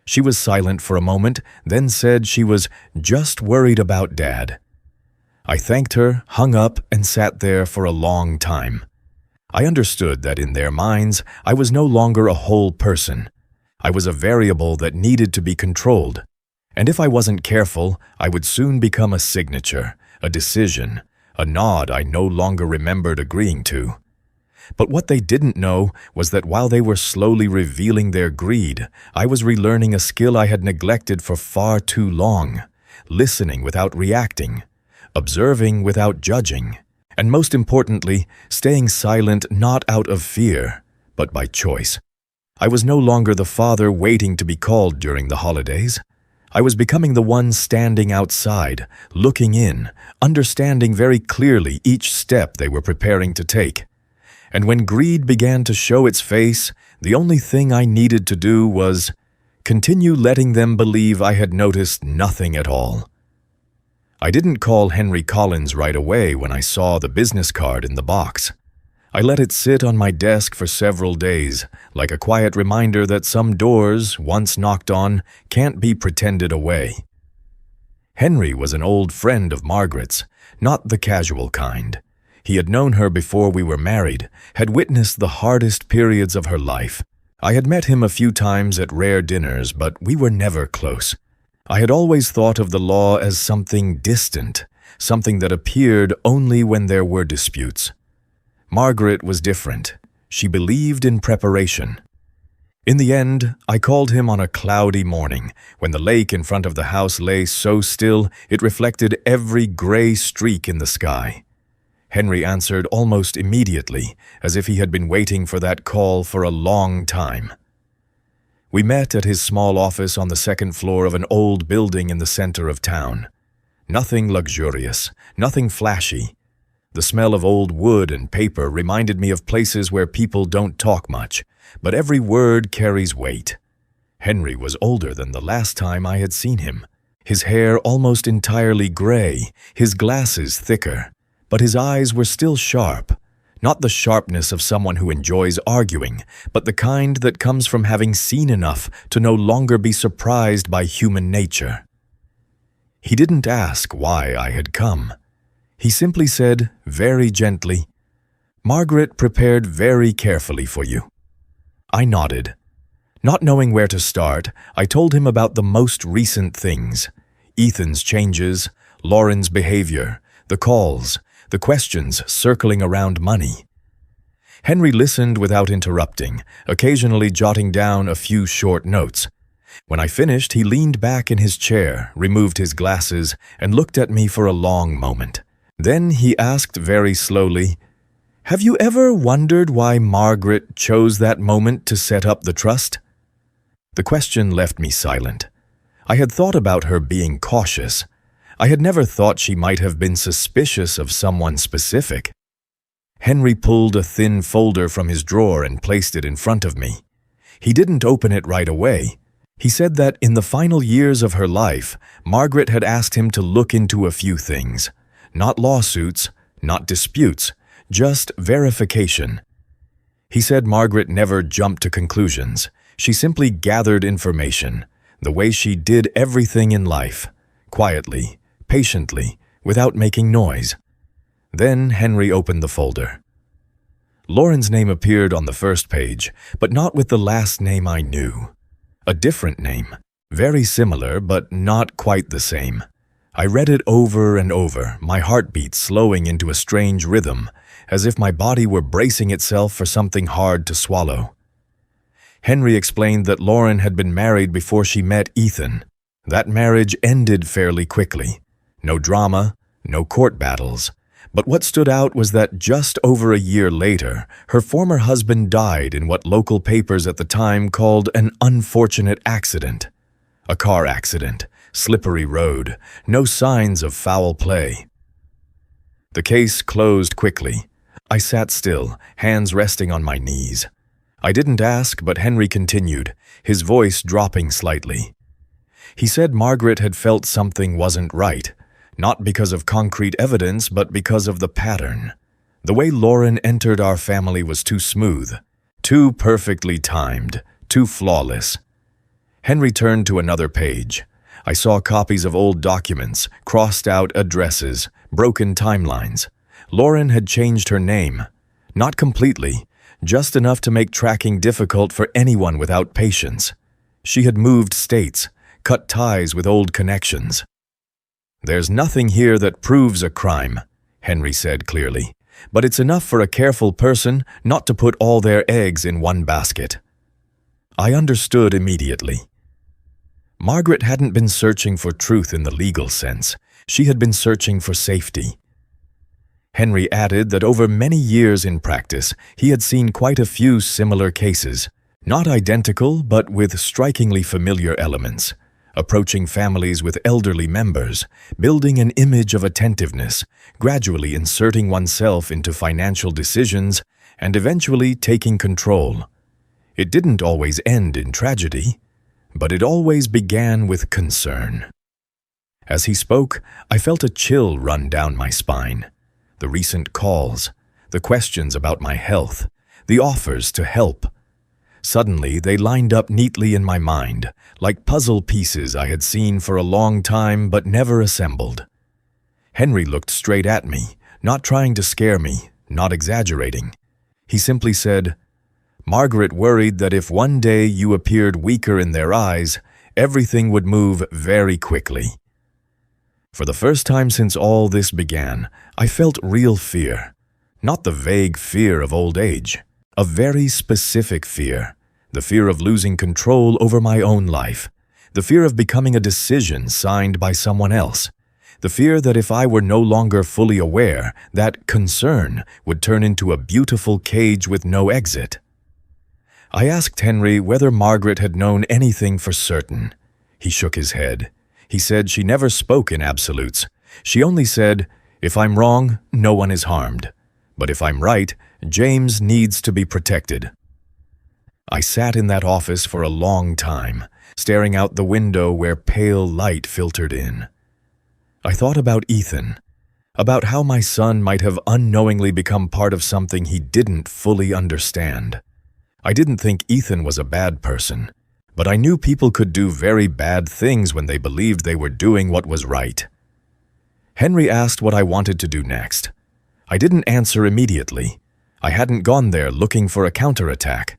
She was silent for a moment, then said she was just worried about Dad. I thanked her, hung up, and sat there for a long time. I understood that in their minds, I was no longer a whole person. I was a variable that needed to be controlled. And if I wasn't careful, I would soon become a signature, a decision, a nod I no longer remembered agreeing to. But what they didn't know was that while they were slowly revealing their greed, I was relearning a skill I had neglected for far too long, listening without reacting, observing without judging, and most importantly, staying silent not out of fear, but by choice. I was no longer the father waiting to be called during the holidays. I was becoming the one standing outside, looking in, understanding very clearly each step they were preparing to take. And when greed began to show its face, the only thing I needed to do was continue letting them believe I had noticed nothing at all. I didn't call Henry Collins right away when I saw the business card in the box. I let it sit on my desk for several days, like a quiet reminder that some doors, once knocked on, can't be pretended away. Henry was an old friend of Margaret's, not the casual kind. He had known her before we were married, had witnessed the hardest periods of her life. I had met him a few times at rare dinners, but we were never close. I had always thought of the law as something distant, something that appeared only when there were disputes. Margaret was different. She believed in preparation. In the end, I called him on a cloudy morning, when the lake in front of the house lay so still it reflected every gray streak in the sky. Henry answered almost immediately, as if he had been waiting for that call for a long time. We met at his small office on the second floor of an old building in the center of town. Nothing luxurious, nothing flashy. The smell of old wood and paper reminded me of places where people don't talk much, but every word carries weight. Henry was older than the last time I had seen him. His hair almost entirely gray, his glasses thicker, but his eyes were still sharp. Not the sharpness of someone who enjoys arguing, but the kind that comes from having seen enough to no longer be surprised by human nature. He didn't ask why I had come. He simply said, very gently, "Margaret prepared very carefully for you." I nodded. Not knowing where to start, I told him about the most recent things: Ethan's changes, Lauren's behavior, the calls, the questions circling around money. Henry listened without interrupting, occasionally jotting down a few short notes. When I finished, he leaned back in his chair, removed his glasses, and looked at me for a long moment. Then he asked very slowly, "Have you ever wondered why Margaret chose that moment to set up the trust?" The question left me silent. I had thought about her being cautious. I had never thought she might have been suspicious of someone specific. Henry pulled a thin folder from his drawer and placed it in front of me. He didn't open it right away. He said that in the final years of her life, Margaret had asked him to look into a few things. Not lawsuits, not disputes, just verification. He said Margaret never jumped to conclusions. She simply gathered information, the way she did everything in life, quietly, patiently, without making noise. Then Henry opened the folder. Lauren's name appeared on the first page, but not with the last name I knew. A different name, very similar, but not quite the same. I read it over and over, my heartbeat slowing into a strange rhythm, as if my body were bracing itself for something hard to swallow. Henry explained that Lauren had been married before she met Ethan. That marriage ended fairly quickly. No drama, no court battles. But what stood out was that just over a year later, her former husband died in what local papers at the time called an unfortunate accident. A car accident, slippery road, no signs of foul play. The case closed quickly. I sat still, hands resting on my knees. I didn't ask, but Henry continued, his voice dropping slightly. He said Margaret had felt something wasn't right, not because of concrete evidence, but because of the pattern. The way Lauren entered our family was too smooth, too perfectly timed, too flawless. Henry turned to another page. I saw copies of old documents, crossed-out addresses, broken timelines. Lauren had changed her name. Not completely, just enough to make tracking difficult for anyone without patience. She had moved states, cut ties with old connections. "There's nothing here that proves a crime," Henry said clearly, "but it's enough for a careful person not to put all their eggs in one basket." I understood immediately. Margaret hadn't been searching for truth in the legal sense. She had been searching for safety. Henry added that over many years in practice, he had seen quite a few similar cases, not identical but with strikingly familiar elements, approaching families with elderly members, building an image of attentiveness, gradually inserting oneself into financial decisions, and eventually taking control. It didn't always end in tragedy, but it always began with concern. As he spoke, I felt a chill run down my spine. The recent calls, the questions about my health, the offers to help. Suddenly, they lined up neatly in my mind, like puzzle pieces I had seen for a long time but never assembled. Henry looked straight at me, not trying to scare me, not exaggerating. He simply said, "Margaret worried that if one day you appeared weaker in their eyes, everything would move very quickly." For the first time since all this began, I felt real fear. Not the vague fear of old age, a very specific fear. The fear of losing control over my own life. The fear of becoming a decision signed by someone else. The fear that if I were no longer fully aware, that concern would turn into a beautiful cage with no exit. I asked Henry whether Margaret had known anything for certain. He shook his head. He said she never spoke in absolutes. She only said, "If I'm wrong, no one is harmed. But if I'm right, James needs to be protected." I sat in that office for a long time, staring out the window where pale light filtered in. I thought about Ethan, about how my son might have unknowingly become part of something he didn't fully understand. I didn't think Ethan was a bad person, but I knew people could do very bad things when they believed they were doing what was right. Henry asked what I wanted to do next. I didn't answer immediately. I hadn't gone there looking for a counterattack.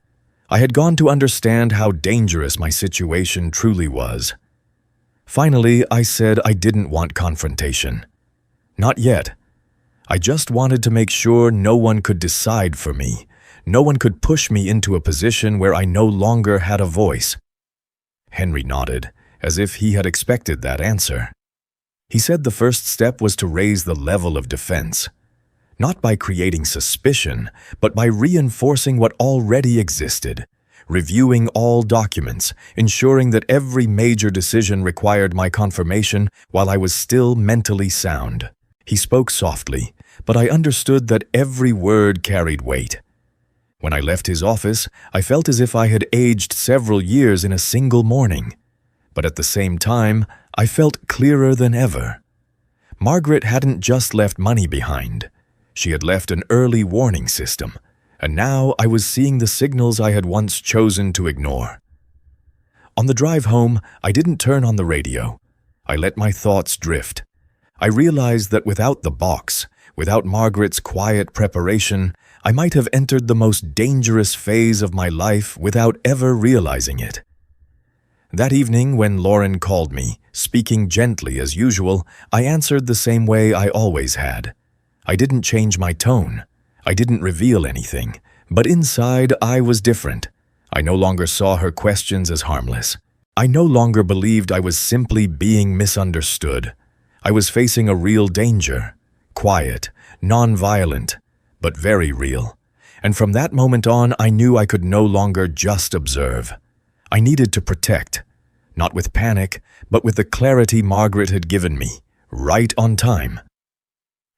I had gone to understand how dangerous my situation truly was. Finally, I said I didn't want confrontation. Not yet. I just wanted to make sure no one could decide for me. No one could push me into a position where I no longer had a voice. Henry nodded, as if he had expected that answer. He said the first step was to raise the level of defense, not by creating suspicion, but by reinforcing what already existed, reviewing all documents, ensuring that every major decision required my confirmation while I was still mentally sound. He spoke softly, but I understood that every word carried weight. When I left his office, I felt as if I had aged several years in a single morning. But at the same time, I felt clearer than ever. Margaret hadn't just left money behind. She had left an early warning system, and now I was seeing the signals I had once chosen to ignore. On the drive home, I didn't turn on the radio. I let my thoughts drift. I realized that without the box, without Margaret's quiet preparation, I might have entered the most dangerous phase of my life without ever realizing it. That evening, when Lauren called me, speaking gently as usual, I answered the same way I always had. I didn't change my tone. I didn't reveal anything. But inside, I was different. I no longer saw her questions as harmless. I no longer believed I was simply being misunderstood. I was facing a real danger. Quiet, non-violent, but very real. And from that moment on, I knew I could no longer just observe. I needed to protect, not with panic, but with the clarity Margaret had given me, right on time.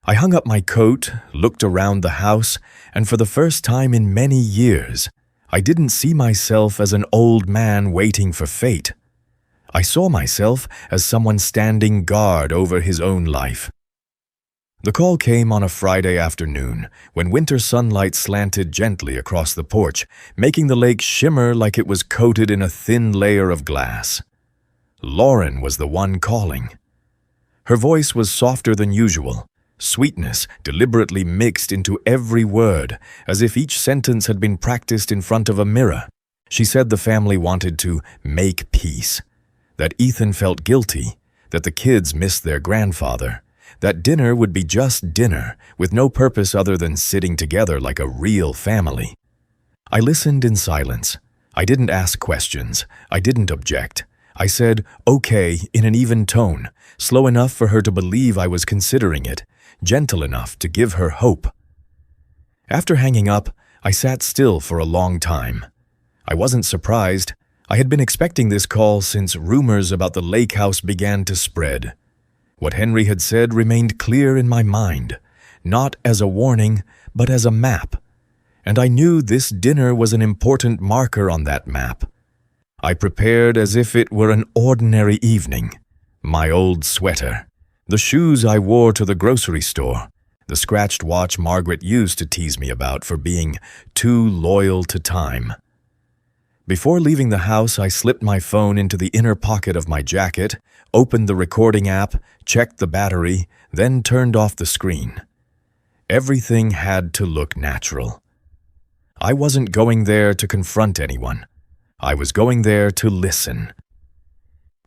I hung up my coat, looked around the house, and for the first time in many years, I didn't see myself as an old man waiting for fate. I saw myself as someone standing guard over his own life. The call came on a Friday afternoon, when winter sunlight slanted gently across the porch, making the lake shimmer like it was coated in a thin layer of glass. Lauren was the one calling. Her voice was softer than usual, sweetness deliberately mixed into every word, as if each sentence had been practiced in front of a mirror. She said the family wanted to make peace, that Ethan felt guilty, that the kids missed their grandfather, that dinner would be just dinner, with no purpose other than sitting together like a real family. I listened in silence. I didn't ask questions. I didn't object. I said, "Okay," in an even tone, slow enough for her to believe I was considering it, gentle enough to give her hope. After hanging up, I sat still for a long time. I wasn't surprised. I had been expecting this call since rumors about the lake house began to spread. What Henry had said remained clear in my mind, not as a warning, but as a map. And I knew this dinner was an important marker on that map. I prepared as if it were an ordinary evening. My old sweater, the shoes I wore to the grocery store, the scratched watch Margaret used to tease me about for being too loyal to time. Before leaving the house, I slipped my phone into the inner pocket of my jacket, opened the recording app, checked the battery, then turned off the screen. Everything had to look natural. I wasn't going there to confront anyone. I was going there to listen.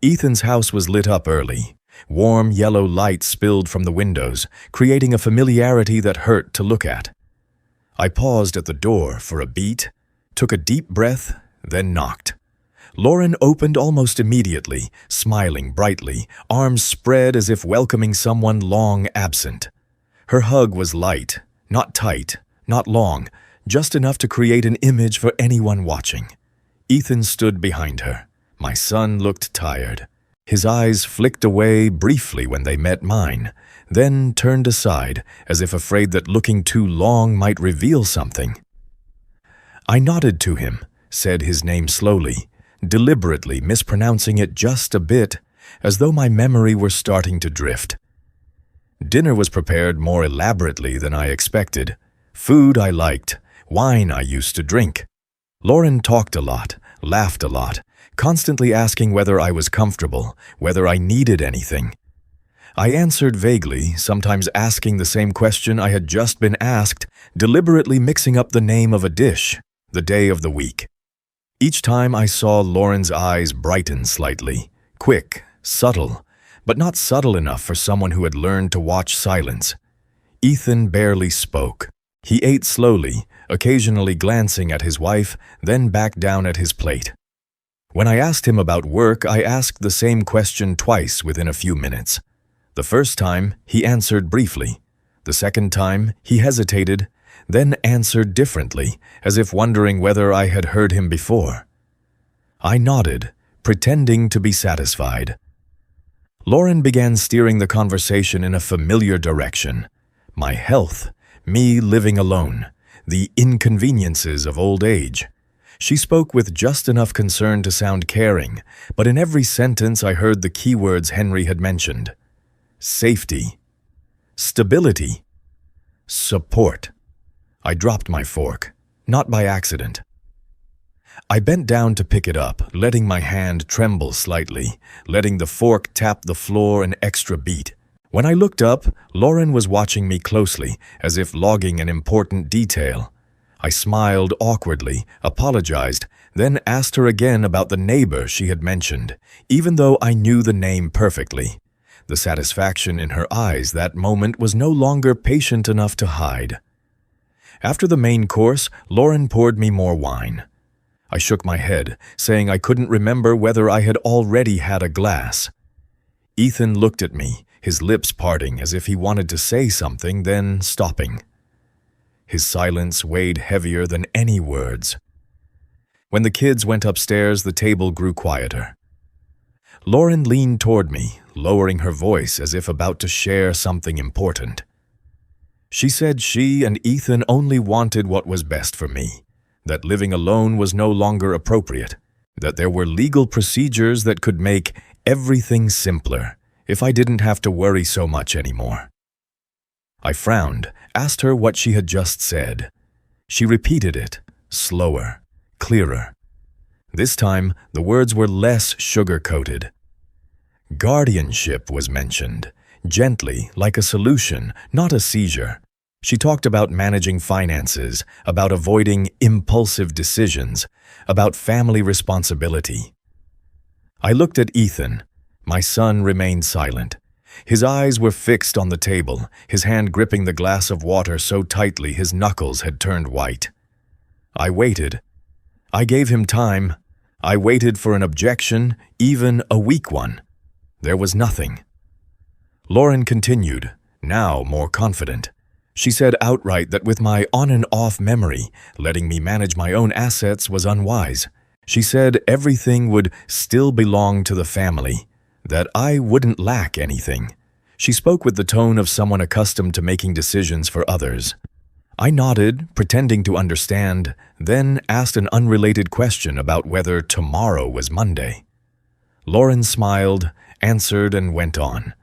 Ethan's house was lit up early. Warm yellow light spilled from the windows, creating a familiarity that hurt to look at. I paused at the door for a beat, took a deep breath, then knocked. Lauren opened almost immediately, smiling brightly, arms spread as if welcoming someone long absent. Her hug was light, not tight, not long, just enough to create an image for anyone watching. Ethan stood behind her. My son looked tired. His eyes flicked away briefly when they met mine, then turned aside, as if afraid that looking too long might reveal something. I nodded to him, said his name slowly, deliberately mispronouncing it just a bit, as though my memory were starting to drift. Dinner was prepared more elaborately than I expected. Food I liked, wine I used to drink. Lauren talked a lot, laughed a lot, constantly asking whether I was comfortable, whether I needed anything. I answered vaguely, sometimes asking the same question I had just been asked, deliberately mixing up the name of a dish, the day of the week. Each time I saw Lauren's eyes brighten slightly, quick, subtle, but not subtle enough for someone who had learned to watch silence. Ethan barely spoke. He ate slowly, occasionally glancing at his wife, then back down at his plate. When I asked him about work, I asked the same question twice within a few minutes. The first time, he answered briefly. The second time, he hesitated, then answered differently, as if wondering whether I had heard him before. I nodded, pretending to be satisfied. Lauren began steering the conversation in a familiar direction. My health, me living alone, the inconveniences of old age. She spoke with just enough concern to sound caring, but in every sentence I heard the keywords Henry had mentioned. Safety, stability, support. I dropped my fork, not by accident. I bent down to pick it up, letting my hand tremble slightly, letting the fork tap the floor an extra beat. When I looked up, Lauren was watching me closely, as if logging an important detail. I smiled awkwardly, apologized, then asked her again about the neighbor she had mentioned, even though I knew the name perfectly. The satisfaction in her eyes that moment was no longer patient enough to hide. After the main course, Lauren poured me more wine. I shook my head, saying I couldn't remember whether I had already had a glass. Ethan looked at me, his lips parting as if he wanted to say something, then stopping. His silence weighed heavier than any words. When the kids went upstairs, the table grew quieter. Lauren leaned toward me, lowering her voice as if about to share something important. She said she and Ethan only wanted what was best for me. that living alone was no longer appropriate, that there were legal procedures that could make everything simpler if I didn't have to worry so much anymore. I frowned, asked her what she had just said. She repeated it, slower, clearer. This time, the words were less sugar-coated. Guardianship was mentioned, gently, like a solution, not a seizure. She talked about managing finances, about avoiding impulsive decisions, about family responsibility. I looked at Ethan. My son remained silent. His eyes were fixed on the table, his hand gripping the glass of water so tightly his knuckles had turned white. I waited. I gave him time. I waited for an objection, even a weak one. There was nothing. Lauren continued, now more confident. She said outright that with my on-and-off memory, letting me manage my own assets was unwise. She said everything would still belong to the family, that I wouldn't lack anything. She spoke with the tone of someone accustomed to making decisions for others. I nodded, pretending to understand, then asked an unrelated question about whether tomorrow was Monday. Lauren smiled, answered, and went on.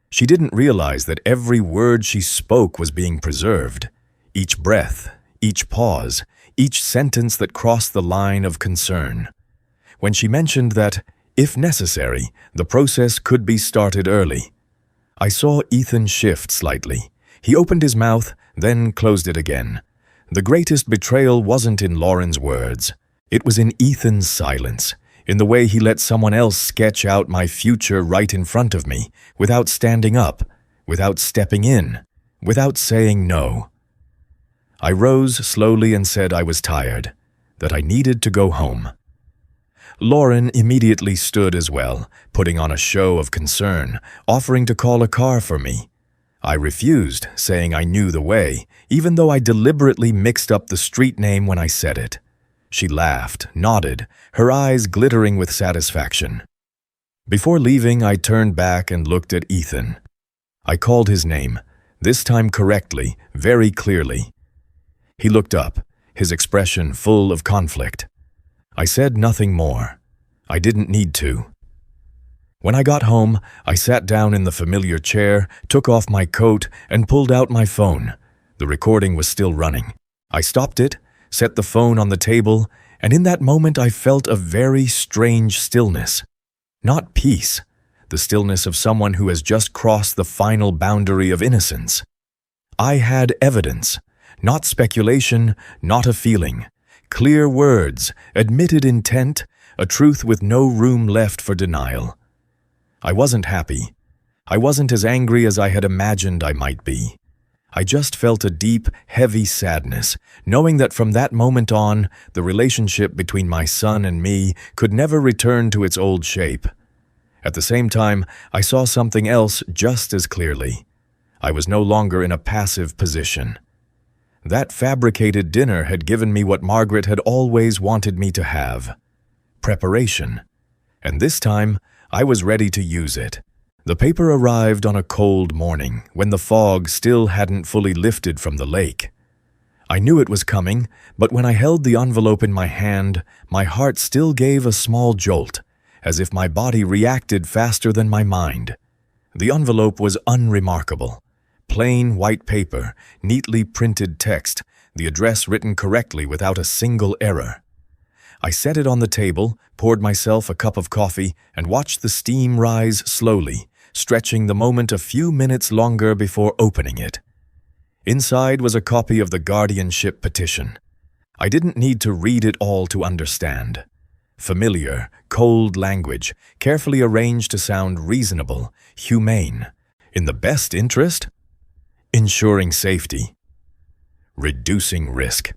She didn't realize that every word she spoke was being preserved. Each breath, each pause, each sentence that crossed the line of concern. When she mentioned that, if necessary, the process could be started early, I saw Ethan shift slightly. He opened his mouth, then closed it again. The greatest betrayal wasn't in Lauren's words. It was in Ethan's silence, in the way he let someone else sketch out my future right in front of me, without standing up, without stepping in, without saying no. I rose slowly and said I was tired, that I needed to go home. Lauren immediately stood as well, putting on a show of concern, offering to call a car for me. I refused, saying I knew the way, even though I deliberately mixed up the street name when I said it. She laughed, nodded, her eyes glittering with satisfaction. Before leaving, I turned back and looked at Ethan. I called his name, this time correctly, very clearly. He looked up, his expression full of conflict. I said nothing more. I didn't need to. When I got home, I sat down in the familiar chair, took off my coat, and pulled out my phone. The recording was still running. I stopped it, set the phone on the table, and in that moment I felt a very strange stillness. Not peace, the stillness of someone who has just crossed the final boundary of innocence. I had evidence, not speculation, not a feeling. Clear words, admitted intent, a truth with no room left for denial. I wasn't happy. I wasn't as angry as I had imagined I might be. I just felt a deep, heavy sadness, knowing that from that moment on, the relationship between my son and me could never return to its old shape. At the same time, I saw something else just as clearly. I was no longer in a passive position. That fabricated dinner had given me what Margaret had always wanted me to have: preparation. And this time, I was ready to use it. The paper arrived on a cold morning, when the fog still hadn't fully lifted from the lake. I knew it was coming, but when I held the envelope in my hand, my heart still gave a small jolt, as if my body reacted faster than my mind. The envelope was unremarkable. Plain white paper, neatly printed text, the address written correctly without a single error. I set it on the table, poured myself a cup of coffee, and watched the steam rise slowly, stretching the moment a few minutes longer before opening it. Inside was a copy of the guardianship petition. I didn't need to read it all to understand. Familiar, cold language, carefully arranged to sound reasonable, humane. In the best interest? Ensuring safety. Reducing risk.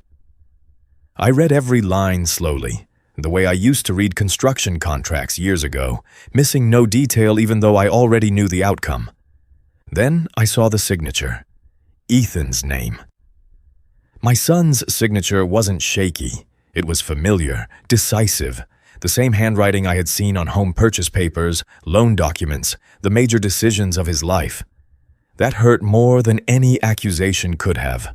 I read every line slowly, the way I used to read construction contracts years ago, missing no detail even though I already knew the outcome. Then I saw the signature. Ethan's name. My son's signature wasn't shaky. It was familiar, decisive, the same handwriting I had seen on home purchase papers, loan documents, the major decisions of his life. That hurt more than any accusation could have.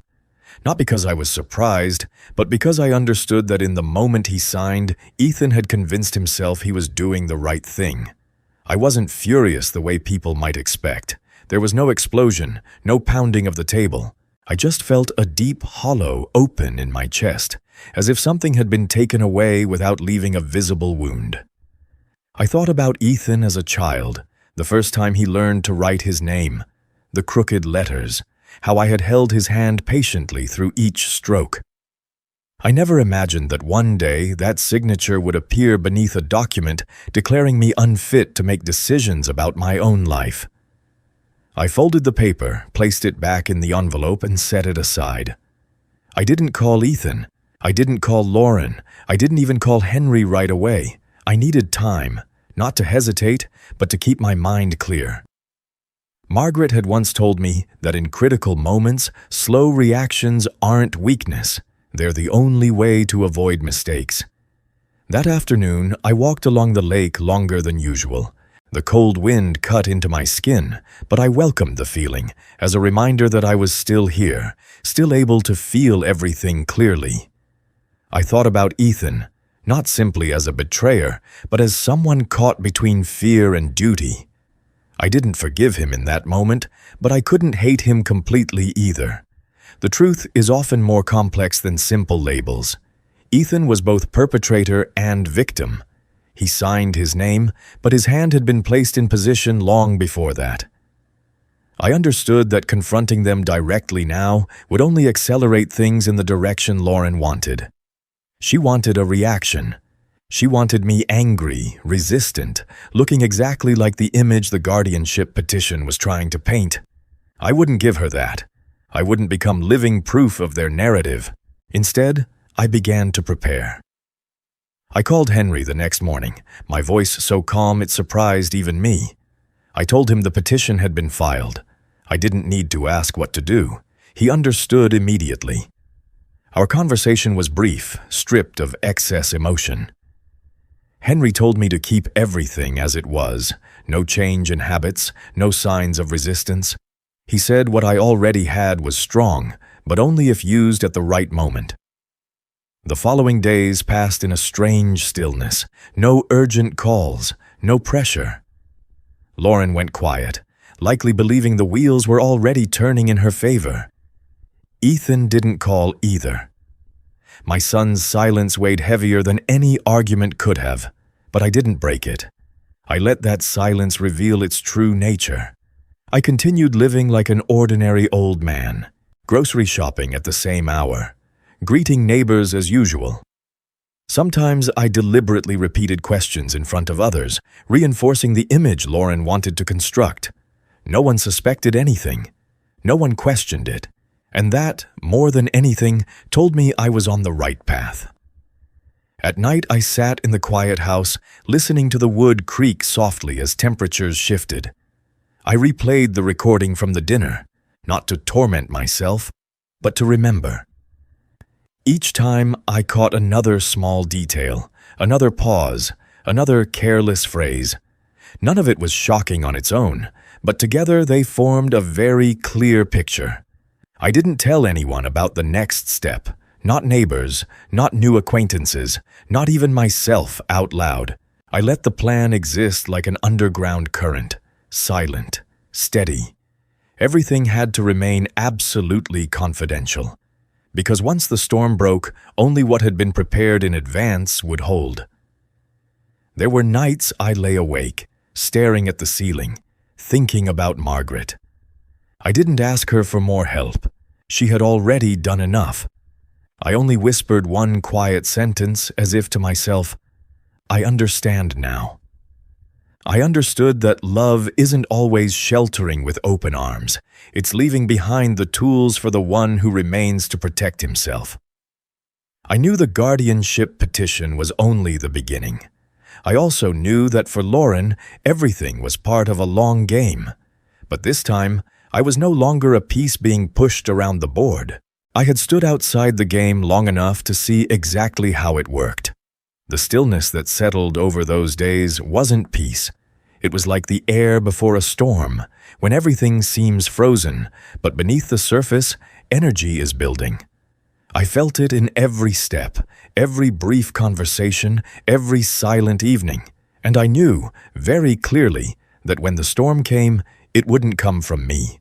Not because I was surprised, but because I understood that in the moment he signed, Ethan had convinced himself he was doing the right thing. I wasn't furious the way people might expect. There was no explosion, no pounding of the table. I just felt a deep hollow open in my chest, as if something had been taken away without leaving a visible wound. I thought about Ethan as a child, the first time he learned to write his name, the crooked letters, how I had held his hand patiently through each stroke. I never imagined that one day that signature would appear beneath a document declaring me unfit to make decisions about my own life. I folded the paper, placed it back in the envelope, and set it aside. I didn't call Ethan. I didn't call Lauren. I didn't even call Henry right away. I needed time, not to hesitate, but to keep my mind clear. Margaret had once told me that in critical moments, slow reactions aren't weakness. They're the only way to avoid mistakes. That afternoon, I walked along the lake longer than usual. The cold wind cut into my skin, but I welcomed the feeling as a reminder that I was still here, still able to feel everything clearly. I thought about Ethan, not simply as a betrayer, but as someone caught between fear and duty. I didn't forgive him in that moment, but I couldn't hate him completely either. The truth is often more complex than simple labels. Ethan was both perpetrator and victim. He signed his name, but his hand had been placed in position long before that. I understood that confronting them directly now would only accelerate things in the direction Lauren wanted. She wanted a reaction. She wanted me angry, resistant, looking exactly like the image the guardianship petition was trying to paint. I wouldn't give her that. I wouldn't become living proof of their narrative. Instead, I began to prepare. I called Henry the next morning, my voice so calm it surprised even me. I told him the petition had been filed. I didn't need to ask what to do. He understood immediately. Our conversation was brief, stripped of excess emotion. Henry told me to keep everything as it was, no change in habits, no signs of resistance. He said what I already had was strong, but only if used at the right moment. The following days passed in a strange stillness, no urgent calls, no pressure. Lauren went quiet, likely believing the wheels were already turning in her favor. Ethan didn't call either. My son's silence weighed heavier than any argument could have, but I didn't break it. I let that silence reveal its true nature. I continued living like an ordinary old man, grocery shopping at the same hour, greeting neighbors as usual. Sometimes I deliberately repeated questions in front of others, reinforcing the image Lauren wanted to construct. No one suspected anything. No one questioned it. And that, more than anything, told me I was on the right path. At night, I sat in the quiet house, listening to the wood creak softly as temperatures shifted. I replayed the recording from the dinner, not to torment myself, but to remember. Each time, I caught another small detail, another pause, another careless phrase. None of it was shocking on its own, but together they formed a very clear picture. I didn't tell anyone about the next step, not neighbors, not new acquaintances, not even myself out loud. I let the plan exist like an underground current, silent, steady. Everything had to remain absolutely confidential, because once the storm broke, only what had been prepared in advance would hold. There were nights I lay awake, staring at the ceiling, thinking about Margaret. I didn't ask her for more help. She had already done enough. I only whispered one quiet sentence as if to myself, I understand now. I understood that love isn't always sheltering with open arms. It's leaving behind the tools for the one who remains to protect himself. I knew the guardianship petition was only the beginning. I also knew that for Lauren, everything was part of a long game. But this time, I was no longer a piece being pushed around the board. I had stood outside the game long enough to see exactly how it worked. The stillness that settled over those days wasn't peace. It was like the air before a storm, when everything seems frozen, but beneath the surface, energy is building. I felt it in every step, every brief conversation, every silent evening, and I knew, very clearly, that when the storm came, it wouldn't come from me.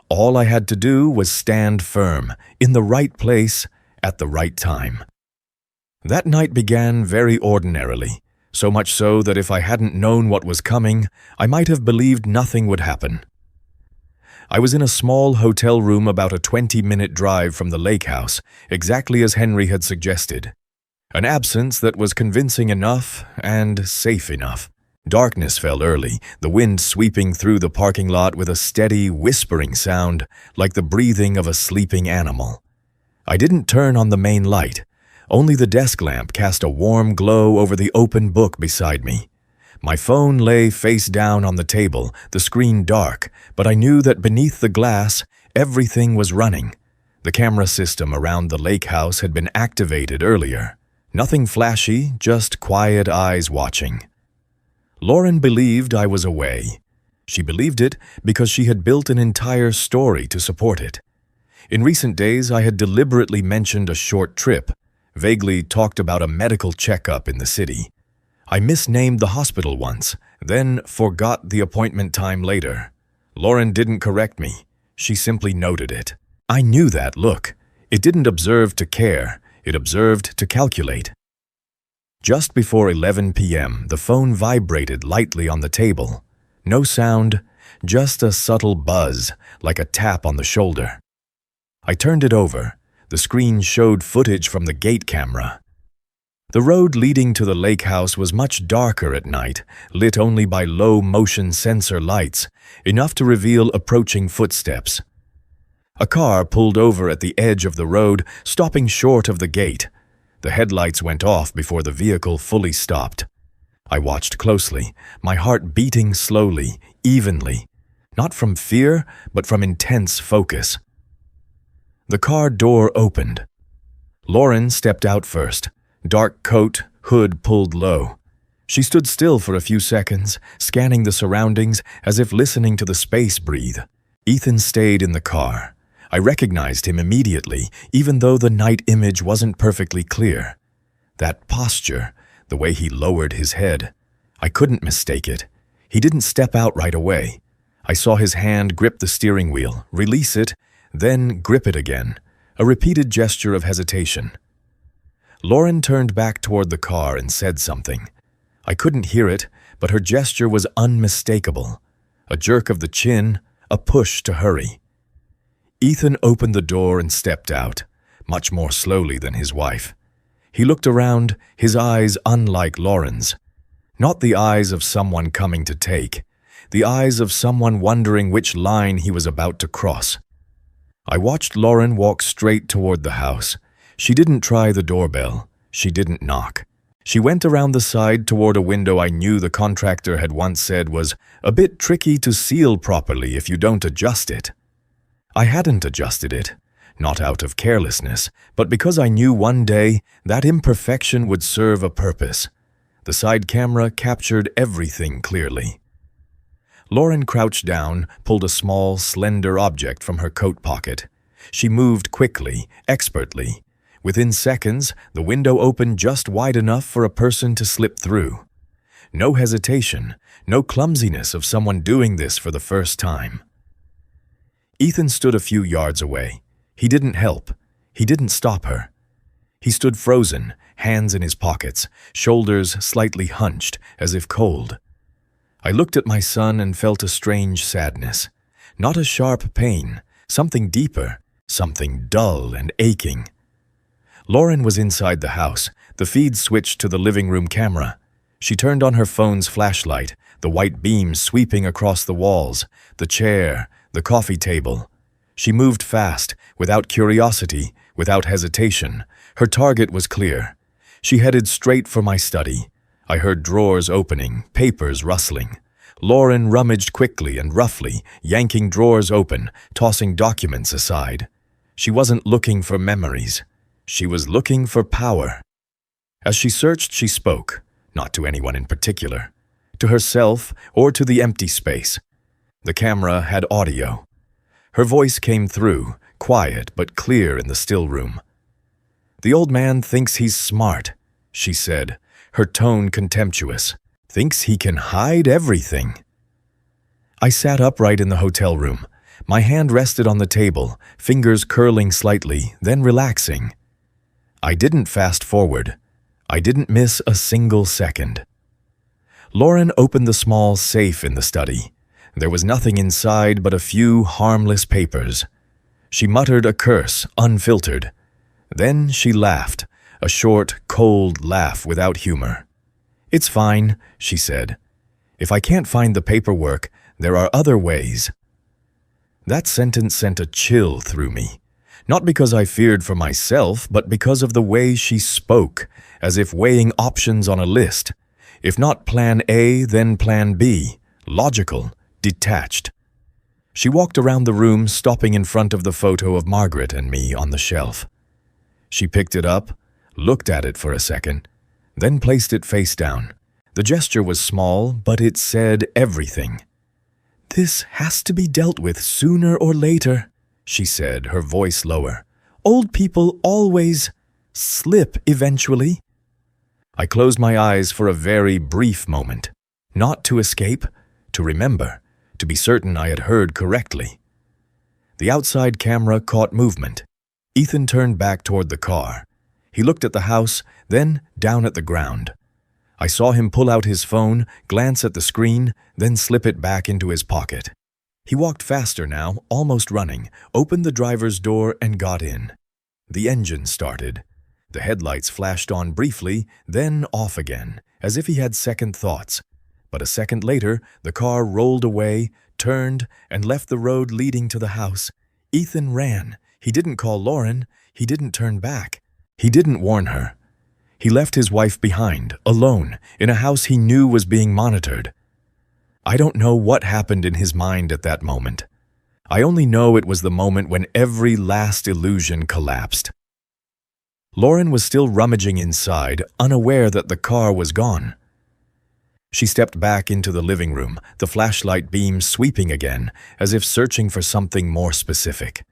All I had to do was stand firm, in the right place, at the right time. That night began very ordinarily, so much so that if I hadn't known what was coming, I might have believed nothing would happen. I was in a small hotel room about a 20-minute drive from the lake house, exactly as Henry had suggested. An absence that was convincing enough and safe enough. Darkness fell early, the wind sweeping through the parking lot with a steady, whispering sound like the breathing of a sleeping animal. I didn't turn on the main light. Only the desk lamp cast a warm glow over the open book beside me. My phone lay face down on the table, the screen dark, but I knew that beneath the glass, everything was running. The camera system around the lake house had been activated earlier. Nothing flashy, just quiet eyes watching. Lauren believed I was away. She believed it because she had built an entire story to support it. In recent days, I had deliberately mentioned a short trip, vaguely talked about a medical checkup in the city. I misnamed the hospital once, then forgot the appointment time later. Lauren didn't correct me. She simply noted it. I knew that look. It didn't observe to care. It observed to calculate. Just before 11 p.m., the phone vibrated lightly on the table. No sound, just a subtle buzz, like a tap on the shoulder. I turned it over. The screen showed footage from the gate camera. The road leading to the lake house was much darker at night, lit only by low-motion sensor lights, enough to reveal approaching footsteps. A car pulled over at the edge of the road, stopping short of the gate. The headlights went off before the vehicle fully stopped. I watched closely, my heart beating slowly, evenly, not from fear, but from intense focus. The car door opened. Lauren stepped out first. Dark coat, hood pulled low. She stood still for a few seconds, scanning the surroundings as if listening to the space breathe. Ethan stayed in the car. I recognized him immediately, even though the night image wasn't perfectly clear. That posture, the way he lowered his head, I couldn't mistake it. He didn't step out right away. I saw his hand grip the steering wheel, release it, then grip it again, a repeated gesture of hesitation. Lauren turned back toward the car and said something. I couldn't hear it, but her gesture was unmistakable. A jerk of the chin, a push to hurry. Ethan opened the door and stepped out, much more slowly than his wife. He looked around, his eyes unlike Lauren's. Not the eyes of someone coming to take, the eyes of someone wondering which line he was about to cross. I watched Lauren walk straight toward the house. She didn't try the doorbell. She didn't knock. She went around the side toward a window I knew the contractor had once said was a bit tricky to seal properly if you don't adjust it. I hadn't adjusted it, not out of carelessness, but because I knew one day that imperfection would serve a purpose. The side camera captured everything clearly. Lauren crouched down, pulled a small, slender object from her coat pocket. She moved quickly, expertly. Within seconds, the window opened just wide enough for a person to slip through. No hesitation, no clumsiness of someone doing this for the first time. Ethan stood a few yards away. He didn't help. He didn't stop her. He stood frozen, hands in his pockets, shoulders slightly hunched, as if cold. I looked at my son and felt a strange sadness. Not a sharp pain, something deeper, something dull and aching. Lauren was inside the house. The feed switched to the living room camera. She turned on her phone's flashlight, the white beam sweeping across the walls, the chair, the coffee table. She moved fast, without curiosity, without hesitation. Her target was clear. She headed straight for my study. I heard drawers opening, papers rustling. Lauren rummaged quickly and roughly, yanking drawers open, tossing documents aside. She wasn't looking for memories. She was looking for power. As she searched, she spoke, not to anyone in particular, to herself or to the empty space. The camera had audio. Her voice came through, quiet but clear in the still room. "The old man thinks he's smart," she said, her tone contemptuous. "Thinks he can hide everything." I sat upright in the hotel room. My hand rested on the table, fingers curling slightly, then relaxing. I didn't fast forward. I didn't miss a single second. Lauren opened the small safe in the study. There was nothing inside but a few harmless papers. She muttered a curse, unfiltered. Then she laughed, a short, cold laugh without humor. "It's fine," she said. "If I can't find the paperwork, there are other ways." That sentence sent a chill through me, not because I feared for myself, but because of the way she spoke, as if weighing options on a list. If not plan A, then plan B, logical, detached. She walked around the room, stopping in front of the photo of Margaret and me on the shelf. She picked it up, looked at it for a second, then placed it face down. The gesture was small, but it said everything. "This has to be dealt with sooner or later," she said, her voice lower. "Old people always slip eventually." I closed my eyes for a very brief moment, not to escape, to remember, to be certain I had heard correctly. The outside camera caught movement. Ethan turned back toward the car. He looked at the house, then down at the ground. I saw him pull out his phone, glance at the screen, then slip it back into his pocket. He walked faster now, almost running, opened the driver's door and got in. The engine started. The headlights flashed on briefly, then off again, as if he had second thoughts. But a second later, the car rolled away, turned, and left the road leading to the house. Ethan ran. He didn't call Lauren. He didn't turn back. He didn't warn her. He left his wife behind, alone, in a house he knew was being monitored. I don't know what happened in his mind at that moment. I only know it was the moment when every last illusion collapsed. Lauren was still rummaging inside, unaware that the car was gone. She stepped back into the living room, the flashlight beam sweeping again, as if searching for something more specific.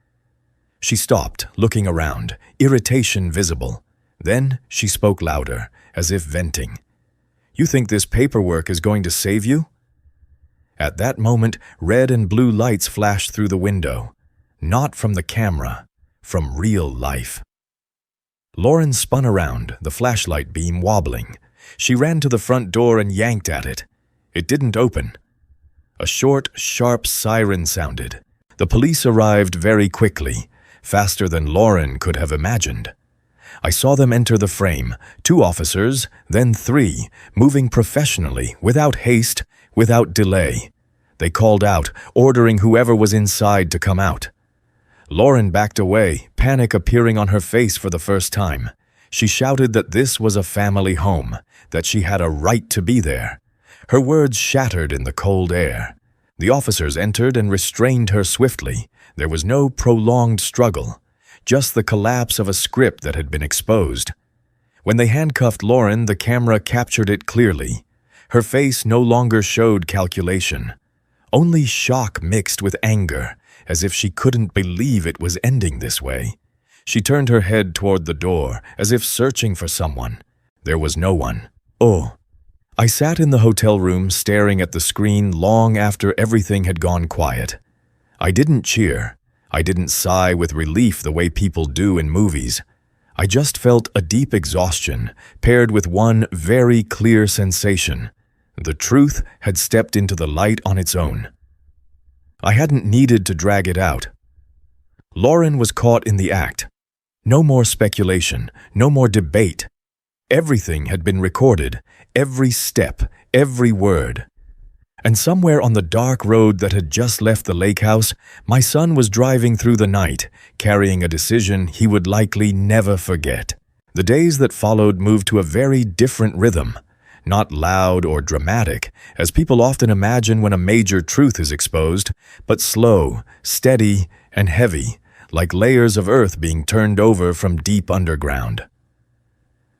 She stopped, looking around, irritation visible. Then she spoke louder, as if venting. "You think this paperwork is going to save you?" At that moment, red and blue lights flashed through the window. Not from the camera, from real life. Lauren spun around, the flashlight beam wobbling. She ran to the front door and yanked at it. It didn't open. A short, sharp siren sounded. The police arrived very quickly, faster than Lauren could have imagined. I saw them enter the frame, 2 officers, then 3, moving professionally, without haste, without delay. They called out, ordering whoever was inside to come out. Lauren backed away, panic appearing on her face for the first time. She shouted that this was a family home, that she had a right to be there. Her words shattered in the cold air. The officers entered and restrained her swiftly. There was no prolonged struggle, just the collapse of a script that had been exposed. When they handcuffed Lauren, the camera captured it clearly. Her face no longer showed calculation, only shock mixed with anger, as if she couldn't believe it was ending this way. She turned her head toward the door, as if searching for someone. There was no one. Oh. I sat in the hotel room staring at the screen long after everything had gone quiet. I didn't cheer. I didn't sigh with relief the way people do in movies. I just felt a deep exhaustion, paired with one very clear sensation. The truth had stepped into the light on its own. I hadn't needed to drag it out. Lauren was caught in the act. No more speculation, no more debate. Everything had been recorded, every step, every word. And somewhere on the dark road that had just left the lake house, my son was driving through the night, carrying a decision he would likely never forget. The days that followed moved to a very different rhythm, not loud or dramatic, as people often imagine when a major truth is exposed, but slow, steady, and heavy, like layers of earth being turned over from deep underground.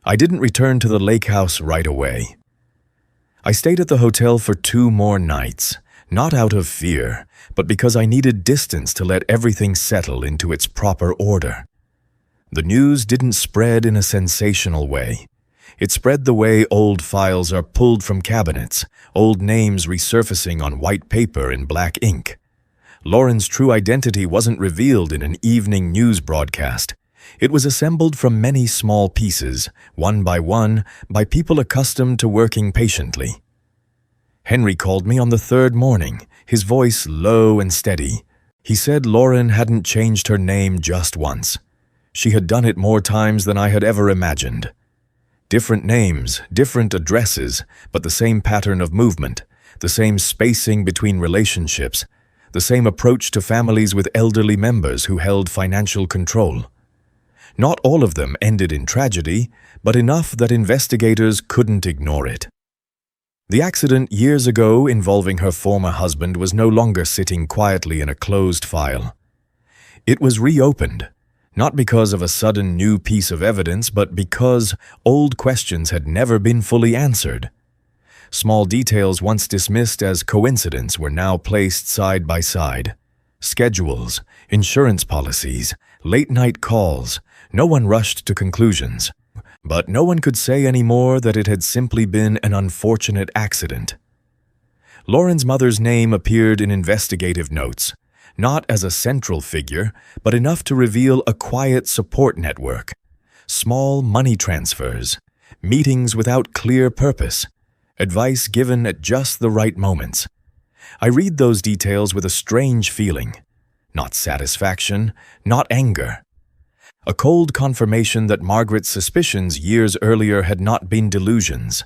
I didn't return to the lake house right away. I stayed at the hotel for 2 more nights, Not out of fear, but because I needed distance to let everything settle into its proper order. The news didn't spread in a sensational way. It spread the way old files are pulled from cabinets, old names resurfacing on white paper in black ink. Lauren's true identity wasn't revealed in an evening news broadcast. It was assembled from many small pieces, one, by people accustomed to working patiently. Henry called me on the third morning, his voice low and steady. He said Lauren hadn't changed her name just once. She had done it more times than I had ever imagined. Different names, different addresses, but the same pattern of movement, the same spacing between relationships, the same approach to families with elderly members who held financial control. Not all of them ended in tragedy, but enough that investigators couldn't ignore it. The accident years ago involving her former husband was no longer sitting quietly in a closed file. It was reopened, not because of a sudden new piece of evidence, but because old questions had never been fully answered. Small details once dismissed as coincidence were now placed side by side. Schedules, insurance policies, late-night calls. No one rushed to conclusions. But no one could say anymore that it had simply been an unfortunate accident. Lauren's mother's name appeared in investigative notes, not as a central figure, but enough to reveal a quiet support network. Small money transfers, meetings without clear purpose, advice given at just the right moments. I read those details with a strange feeling. Not satisfaction, not anger. A cold confirmation that Margaret's suspicions years earlier had not been delusions.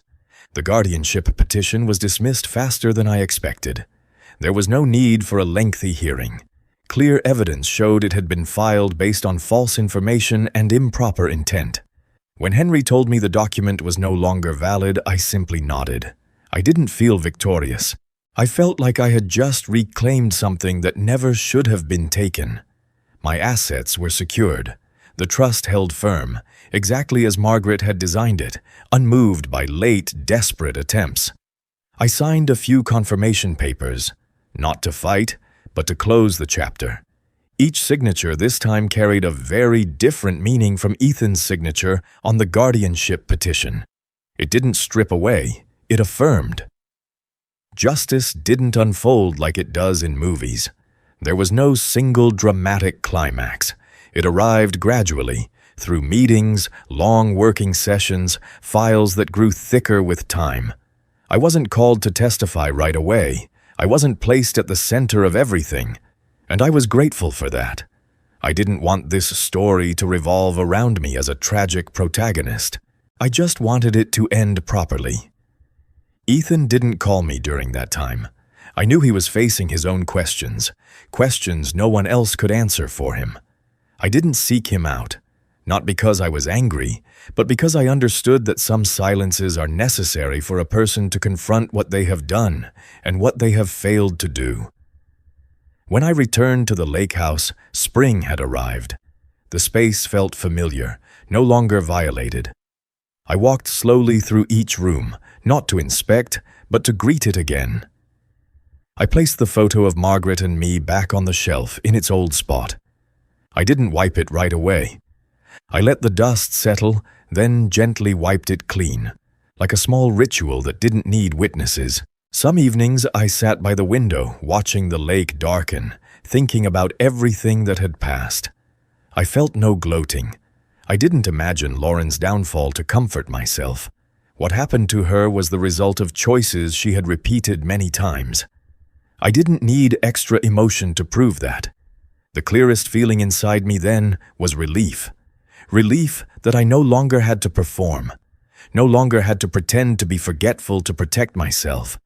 The guardianship petition was dismissed faster than I expected. There was no need for a lengthy hearing. Clear evidence showed it had been filed based on false information and improper intent. When Henry told me the document was no longer valid, I simply nodded. I didn't feel victorious. I felt like I had just reclaimed something that never should have been taken. My assets were secured. The trust held firm, exactly as Margaret had designed it, unmoved by late, desperate attempts. I signed a few confirmation papers, not to fight, but to close the chapter. Each signature this time carried a very different meaning from Ethan's signature on the guardianship petition. It didn't strip away, it affirmed. Justice didn't unfold like it does in movies. There was no single dramatic climax. It arrived gradually, through meetings, long working sessions, files that grew thicker with time. I wasn't called to testify right away. I wasn't placed at the center of everything, and I was grateful for that. I didn't want this story to revolve around me as a tragic protagonist. I just wanted it to end properly. Ethan didn't call me during that time. I knew he was facing his own questions no one else could answer for him. I didn't seek him out, not because I was angry, but because I understood that some silences are necessary for a person to confront what they have done and what they have failed to do. When I returned to the lake house, spring had arrived. The space felt familiar, no longer violated. I walked slowly through each room, not to inspect, but to greet it again. I placed the photo of Margaret and me back on the shelf in its old spot. I didn't wipe it right away. I let the dust settle, then gently wiped it clean, like a small ritual that didn't need witnesses. Some evenings I sat by the window, watching the lake darken, thinking about everything that had passed. I felt no gloating. I didn't imagine Lauren's downfall to comfort myself. What happened to her was the result of choices she had repeated many times. I didn't need extra emotion to prove that. The clearest feeling inside me then was relief. Relief that I no longer had to perform, no longer had to pretend to be forgetful to protect myself,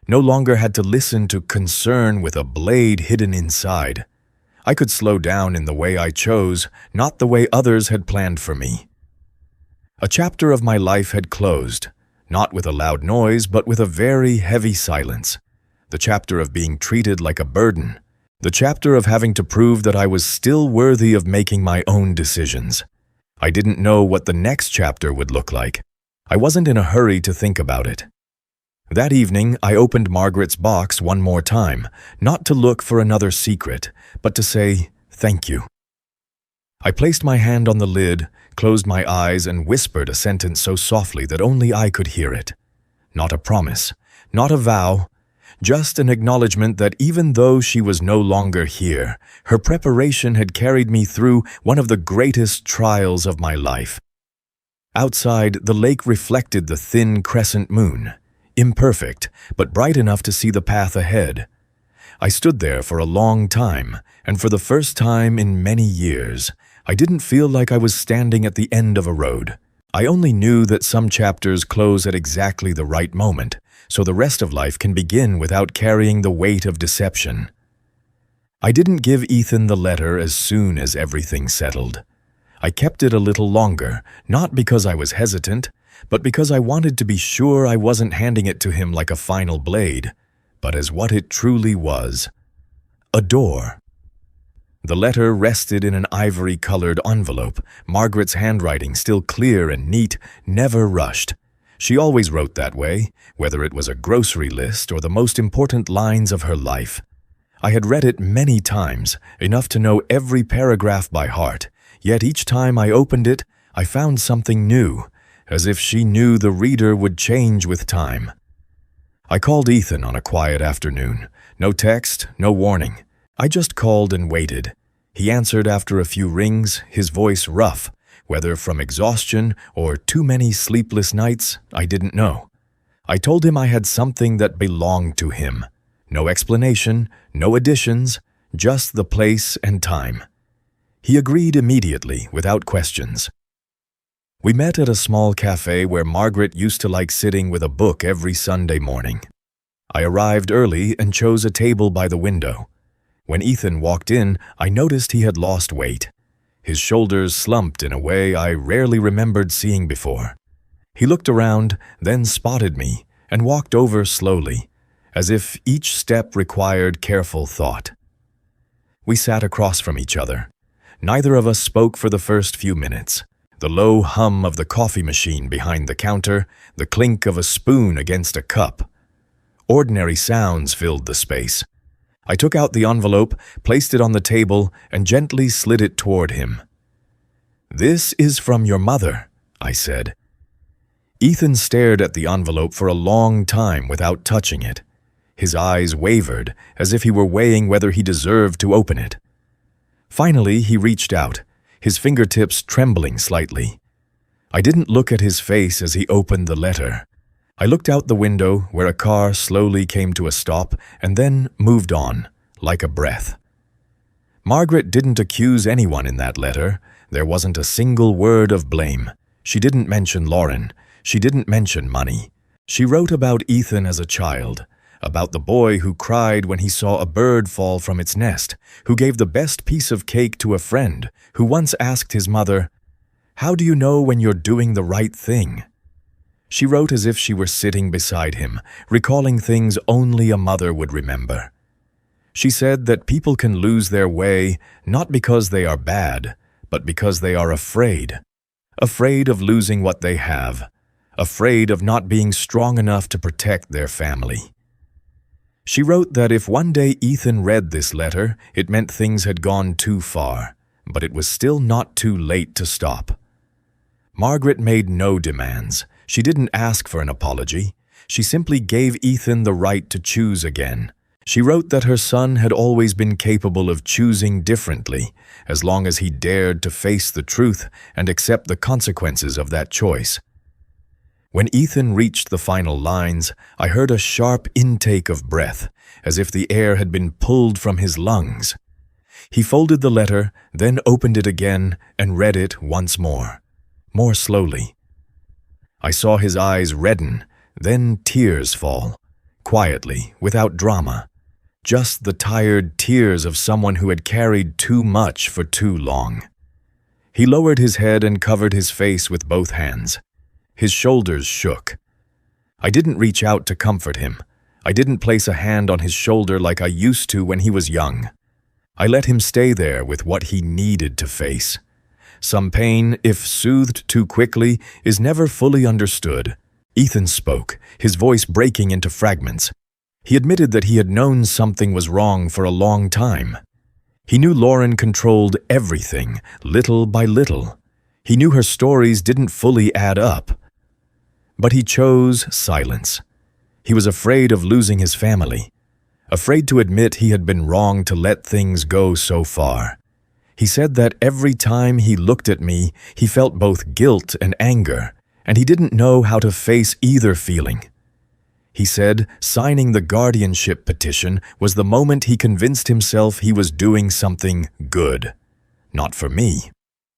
no longer had to listen to concern with a blade hidden inside. I could slow down in the way I chose, not the way others had planned for me. A chapter of my life had closed, not with a loud noise, but with a very heavy silence. The chapter of being treated like a burden. The chapter of having to prove that I was still worthy of making my own decisions. I didn't know what the next chapter would look like. I wasn't in a hurry to think about it. That evening, I opened Margaret's box one more time, not to look for another secret, but to say thank you. I placed my hand on the lid, closed my eyes, and whispered a sentence so softly that only I could hear it. Not a promise, not a vow, just an acknowledgement that even though she was no longer here, her preparation had carried me through one of the greatest trials of my life. Outside, the lake reflected the thin crescent moon, imperfect, but bright enough to see the path ahead. I stood there for a long time, and for the first time in many years, I didn't feel like I was standing at the end of a road. I only knew that some chapters close at exactly the right moment, so the rest of life can begin without carrying the weight of deception. I didn't give Ethan the letter as soon as everything settled. I kept it a little longer, not because I was hesitant, but because I wanted to be sure I wasn't handing it to him like a final blade, but as what it truly was: a door. The letter rested in an ivory-colored envelope, Margaret's handwriting still clear and neat, never rushed. She always wrote that way, whether it was a grocery list or the most important lines of her life. I had read it many times, enough to know every paragraph by heart, yet each time I opened it, I found something new, as if she knew the reader would change with time. I called Ethan on a quiet afternoon. No text, no warning. I just called and waited. He answered after a few rings, his voice rough. Whether from exhaustion or too many sleepless nights, I didn't know. I told him I had something that belonged to him. No explanation, no additions, just the place and time. He agreed immediately, without questions. We met at a small cafe where Margaret used to like sitting with a book every Sunday morning. I arrived early and chose a table by the window. When Ethan walked in, I noticed he had lost weight. His shoulders slumped in a way I rarely remembered seeing before. He looked around, then spotted me, and walked over slowly, as if each step required careful thought. We sat across from each other. Neither of us spoke for the first few minutes. The low hum of the coffee machine behind the counter, the clink of a spoon against a cup. Ordinary sounds filled the space. I took out the envelope, placed it on the table, and gently slid it toward him. "This is from your mother," I said. Ethan stared at the envelope for a long time without touching it. His eyes wavered, as if he were weighing whether he deserved to open it. Finally, he reached out, his fingertips trembling slightly. I didn't look at his face as he opened the letter. I looked out the window, where a car slowly came to a stop and then moved on, like a breath. Margaret didn't accuse anyone in that letter. There wasn't a single word of blame. She didn't mention Lauren. She didn't mention money. She wrote about Ethan as a child, about the boy who cried when he saw a bird fall from its nest, who gave the best piece of cake to a friend, who once asked his mother, "How do you know when you're doing the right thing?" She wrote as if she were sitting beside him, recalling things only a mother would remember. She said that people can lose their way not because they are bad, but because they are afraid. Afraid of losing what they have. Afraid of not being strong enough to protect their family. She wrote that if one day Ethan read this letter, it meant things had gone too far, but it was still not too late to stop. Margaret made no demands. She didn't ask for an apology. She simply gave Ethan the right to choose again. She wrote that her son had always been capable of choosing differently, as long as he dared to face the truth and accept the consequences of that choice. When Ethan reached the final lines, I heard a sharp intake of breath, as if the air had been pulled from his lungs. He folded the letter, then opened it again and read it once more slowly. I saw his eyes redden, then tears fall, quietly, without drama. Just the tired tears of someone who had carried too much for too long. He lowered his head and covered his face with both hands. His shoulders shook. I didn't reach out to comfort him. I didn't place a hand on his shoulder like I used to when he was young. I let him stay there with what he needed to face. Some pain, if soothed too quickly, is never fully understood. Ethan spoke, his voice breaking into fragments. He admitted that he had known something was wrong for a long time. He knew Lauren controlled everything, little by little. He knew her stories didn't fully add up. But he chose silence. He was afraid of losing his family, afraid to admit he had been wrong to let things go so far. He said that every time he looked at me, he felt both guilt and anger, and he didn't know how to face either feeling. He said signing the guardianship petition was the moment he convinced himself he was doing something good. Not for me,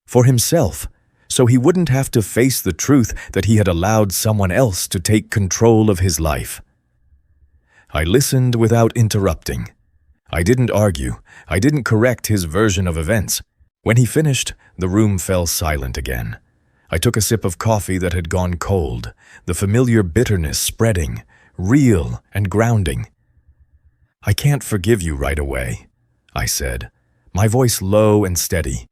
for himself, so he wouldn't have to face the truth that he had allowed someone else to take control of his life. I listened without interrupting. I didn't argue. I didn't correct his version of events. When he finished, the room fell silent again. I took a sip of coffee that had gone cold, the familiar bitterness spreading, real and grounding. "I can't forgive you right away," I said, my voice low and steady.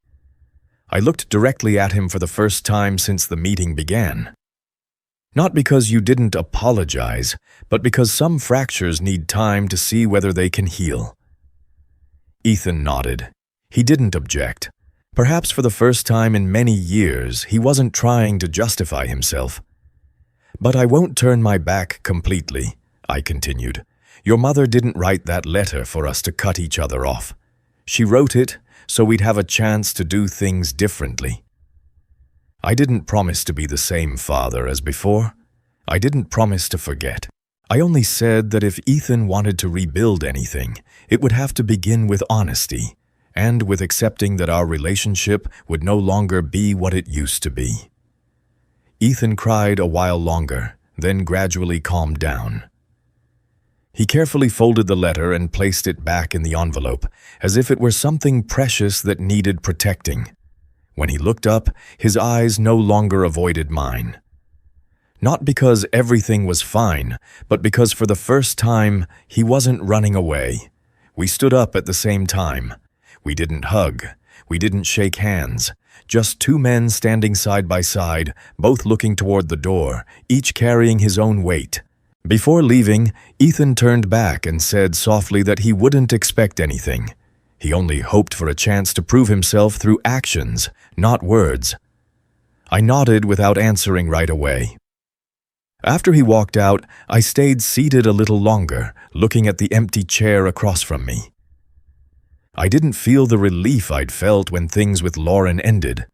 I looked directly at him for the first time since the meeting began. "Not because you didn't apologize, but because some fractures need time to see whether they can heal." Ethan nodded. He didn't object. Perhaps for the first time in many years, he wasn't trying to justify himself. "But I won't turn my back completely," I continued. "Your mother didn't write that letter for us to cut each other off. She wrote it so we'd have a chance to do things differently. I didn't promise to be the same father as before. I didn't promise to forget. I only said that if Ethan wanted to rebuild anything, it would have to begin with honesty, and with accepting that our relationship would no longer be what it used to be." Ethan cried a while longer, then gradually calmed down. He carefully folded the letter and placed it back in the envelope, as if it were something precious that needed protecting. When he looked up, his eyes no longer avoided mine. Not because everything was fine, but because for the first time, he wasn't running away. We stood up at the same time. We didn't hug. We didn't shake hands. Just two men standing side by side, both looking toward the door, each carrying his own weight. Before leaving, Ethan turned back and said softly that he wouldn't expect anything. He only hoped for a chance to prove himself through actions, not words. I nodded without answering right away. After he walked out, I stayed seated a little longer, looking at the empty chair across from me. I didn't feel the relief I'd felt when things with Lauren ended.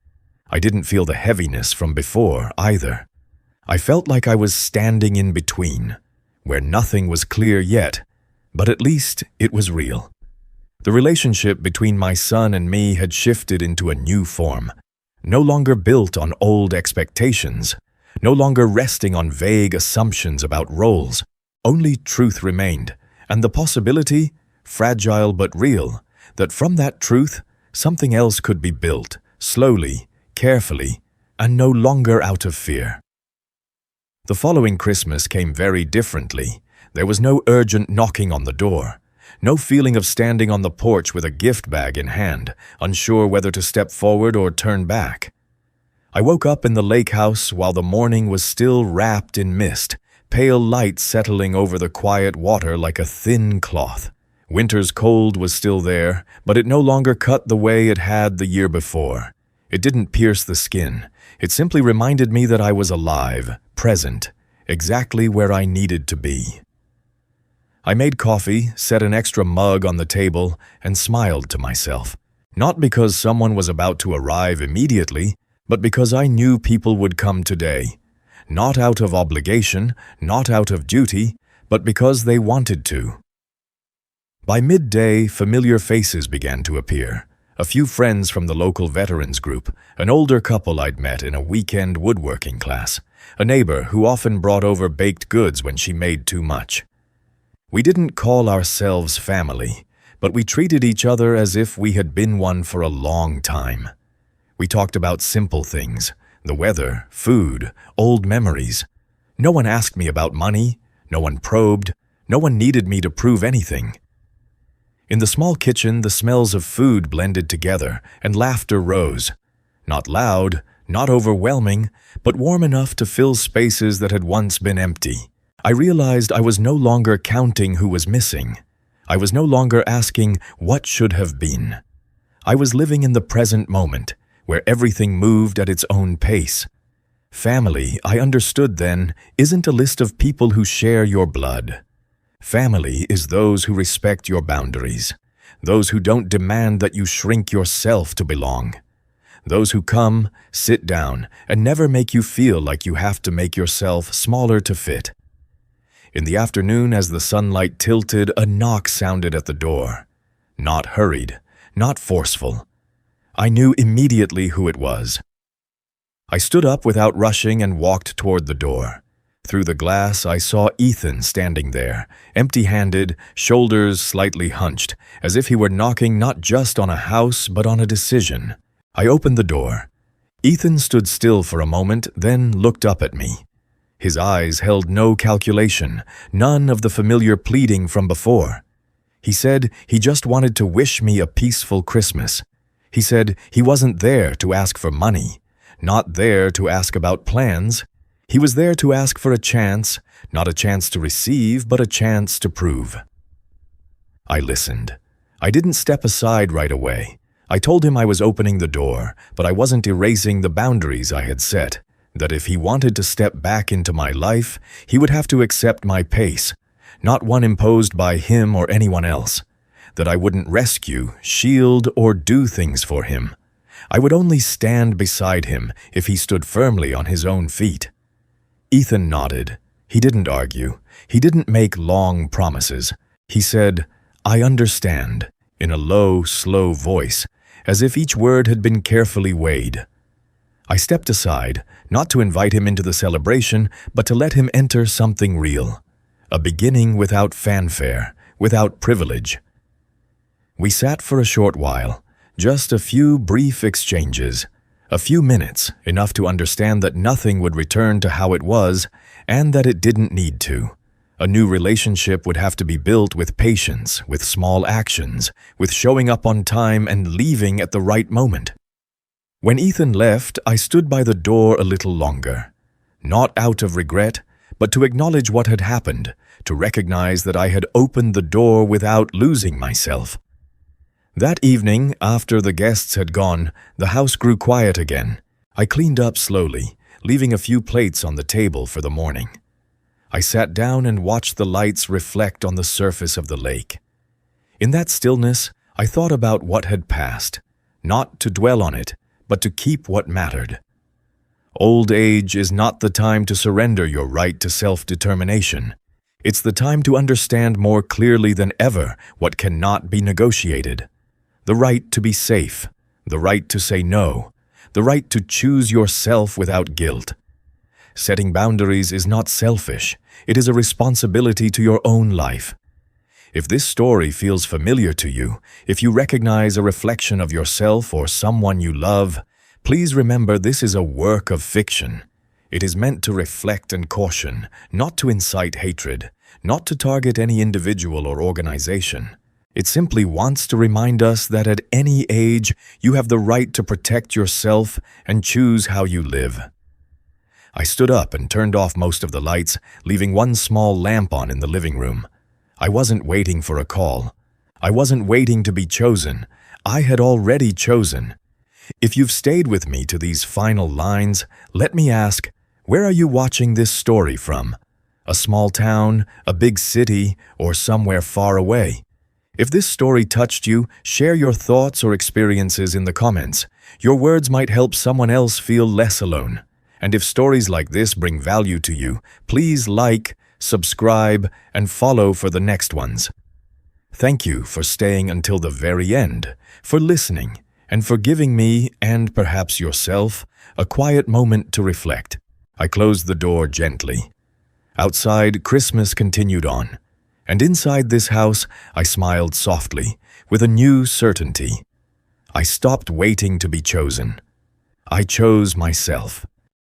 I didn't feel the heaviness from before, either. I felt like I was standing in between, where nothing was clear yet, but at least it was real. The relationship between my son and me had shifted into a new form, no longer built on old expectations, no longer resting on vague assumptions about roles. Only truth remained, and the possibility, fragile but real, that from that truth, something else could be built, slowly, carefully, and no longer out of fear. The following Christmas came very differently. There was no urgent knocking on the door, no feeling of standing on the porch with a gift bag in hand, unsure whether to step forward or turn back. I woke up in the lake house while the morning was still wrapped in mist, pale light settling over the quiet water like a thin cloth. Winter's cold was still there, but it no longer cut the way it had the year before. It didn't pierce the skin. It simply reminded me that I was alive, present, exactly where I needed to be. I made coffee, set an extra mug on the table, and smiled to myself. Not because someone was about to arrive immediately, but because I knew people would come today. Not out of obligation, not out of duty, but because they wanted to. By midday, familiar faces began to appear. A few friends from the local veterans group, an older couple I'd met in a weekend woodworking class, a neighbor who often brought over baked goods when she made too much. We didn't call ourselves family, but we treated each other as if we had been one for a long time. We talked about simple things, the weather, food, old memories. No one asked me about money, no one probed, no one needed me to prove anything. In the small kitchen, the smells of food blended together, and laughter rose. Not loud, not overwhelming, but warm enough to fill spaces that had once been empty. I realized I was no longer counting who was missing. I was no longer asking what should have been. I was living in the present moment, where everything moved at its own pace. Family, I understood then, isn't a list of people who share your blood. Family is those who respect your boundaries, those who don't demand that you shrink yourself to belong, those who come, sit down, and never make you feel like you have to make yourself smaller to fit. In the afternoon, as the sunlight tilted, a knock sounded at the door. Not hurried, not forceful. I knew immediately who it was. I stood up without rushing and walked toward the door. Through the glass, I saw Ethan standing there, empty-handed, shoulders slightly hunched, as if he were knocking not just on a house, but on a decision. I opened the door. Ethan stood still for a moment, then looked up at me. His eyes held no calculation, none of the familiar pleading from before. He said he just wanted to wish me a peaceful Christmas. He said he wasn't there to ask for money, not there to ask about plans. He was there to ask for a chance, not a chance to receive, but a chance to prove. I listened. I didn't step aside right away. I told him I was opening the door, but I wasn't erasing the boundaries I had set, that if he wanted to step back into my life, he would have to accept my pace, not one imposed by him or anyone else, that I wouldn't rescue, shield, or do things for him. I would only stand beside him if he stood firmly on his own feet. Ethan nodded. He didn't argue. He didn't make long promises. He said, "I understand," in a low, slow voice, as if each word had been carefully weighed. I stepped aside, not to invite him into the celebration, but to let him enter something real. A beginning without fanfare, without privilege. We sat for a short while, just a few brief exchanges, a few minutes, enough to understand that nothing would return to how it was, and that it didn't need to. A new relationship would have to be built with patience, with small actions, with showing up on time and leaving at the right moment. When Ethan left, I stood by the door a little longer, not out of regret, but to acknowledge what had happened, to recognize that I had opened the door without losing myself. That evening, after the guests had gone, the house grew quiet again. I cleaned up slowly, leaving a few plates on the table for the morning. I sat down and watched the lights reflect on the surface of the lake. In that stillness, I thought about what had passed, not to dwell on it, but to keep what mattered. Old age is not the time to surrender your right to self-determination. It's the time to understand more clearly than ever what cannot be negotiated. The right to be safe, the right to say no, the right to choose yourself without guilt. Setting boundaries is not selfish, it is a responsibility to your own life. If this story feels familiar to you, if you recognize a reflection of yourself or someone you love, please remember this is a work of fiction. It is meant to reflect and caution, not to incite hatred, not to target any individual or organization. It simply wants to remind us that at any age, you have the right to protect yourself and choose how you live. I stood up and turned off most of the lights, leaving one small lamp on in the living room. I wasn't waiting for a call. I wasn't waiting to be chosen. I had already chosen. If you've stayed with me to these final lines, let me ask, where are you watching this story from? A small town, a big city, or somewhere far away? If this story touched you, share your thoughts or experiences in the comments. Your words might help someone else feel less alone. And if stories like this bring value to you, please like, subscribe, and follow for the next ones. Thank you for staying until the very end, for listening, and for giving me, and perhaps yourself, a quiet moment to reflect. I closed the door gently. Outside, Christmas continued on. And inside this house, I smiled softly, with a new certainty. I stopped waiting to be chosen. I chose myself.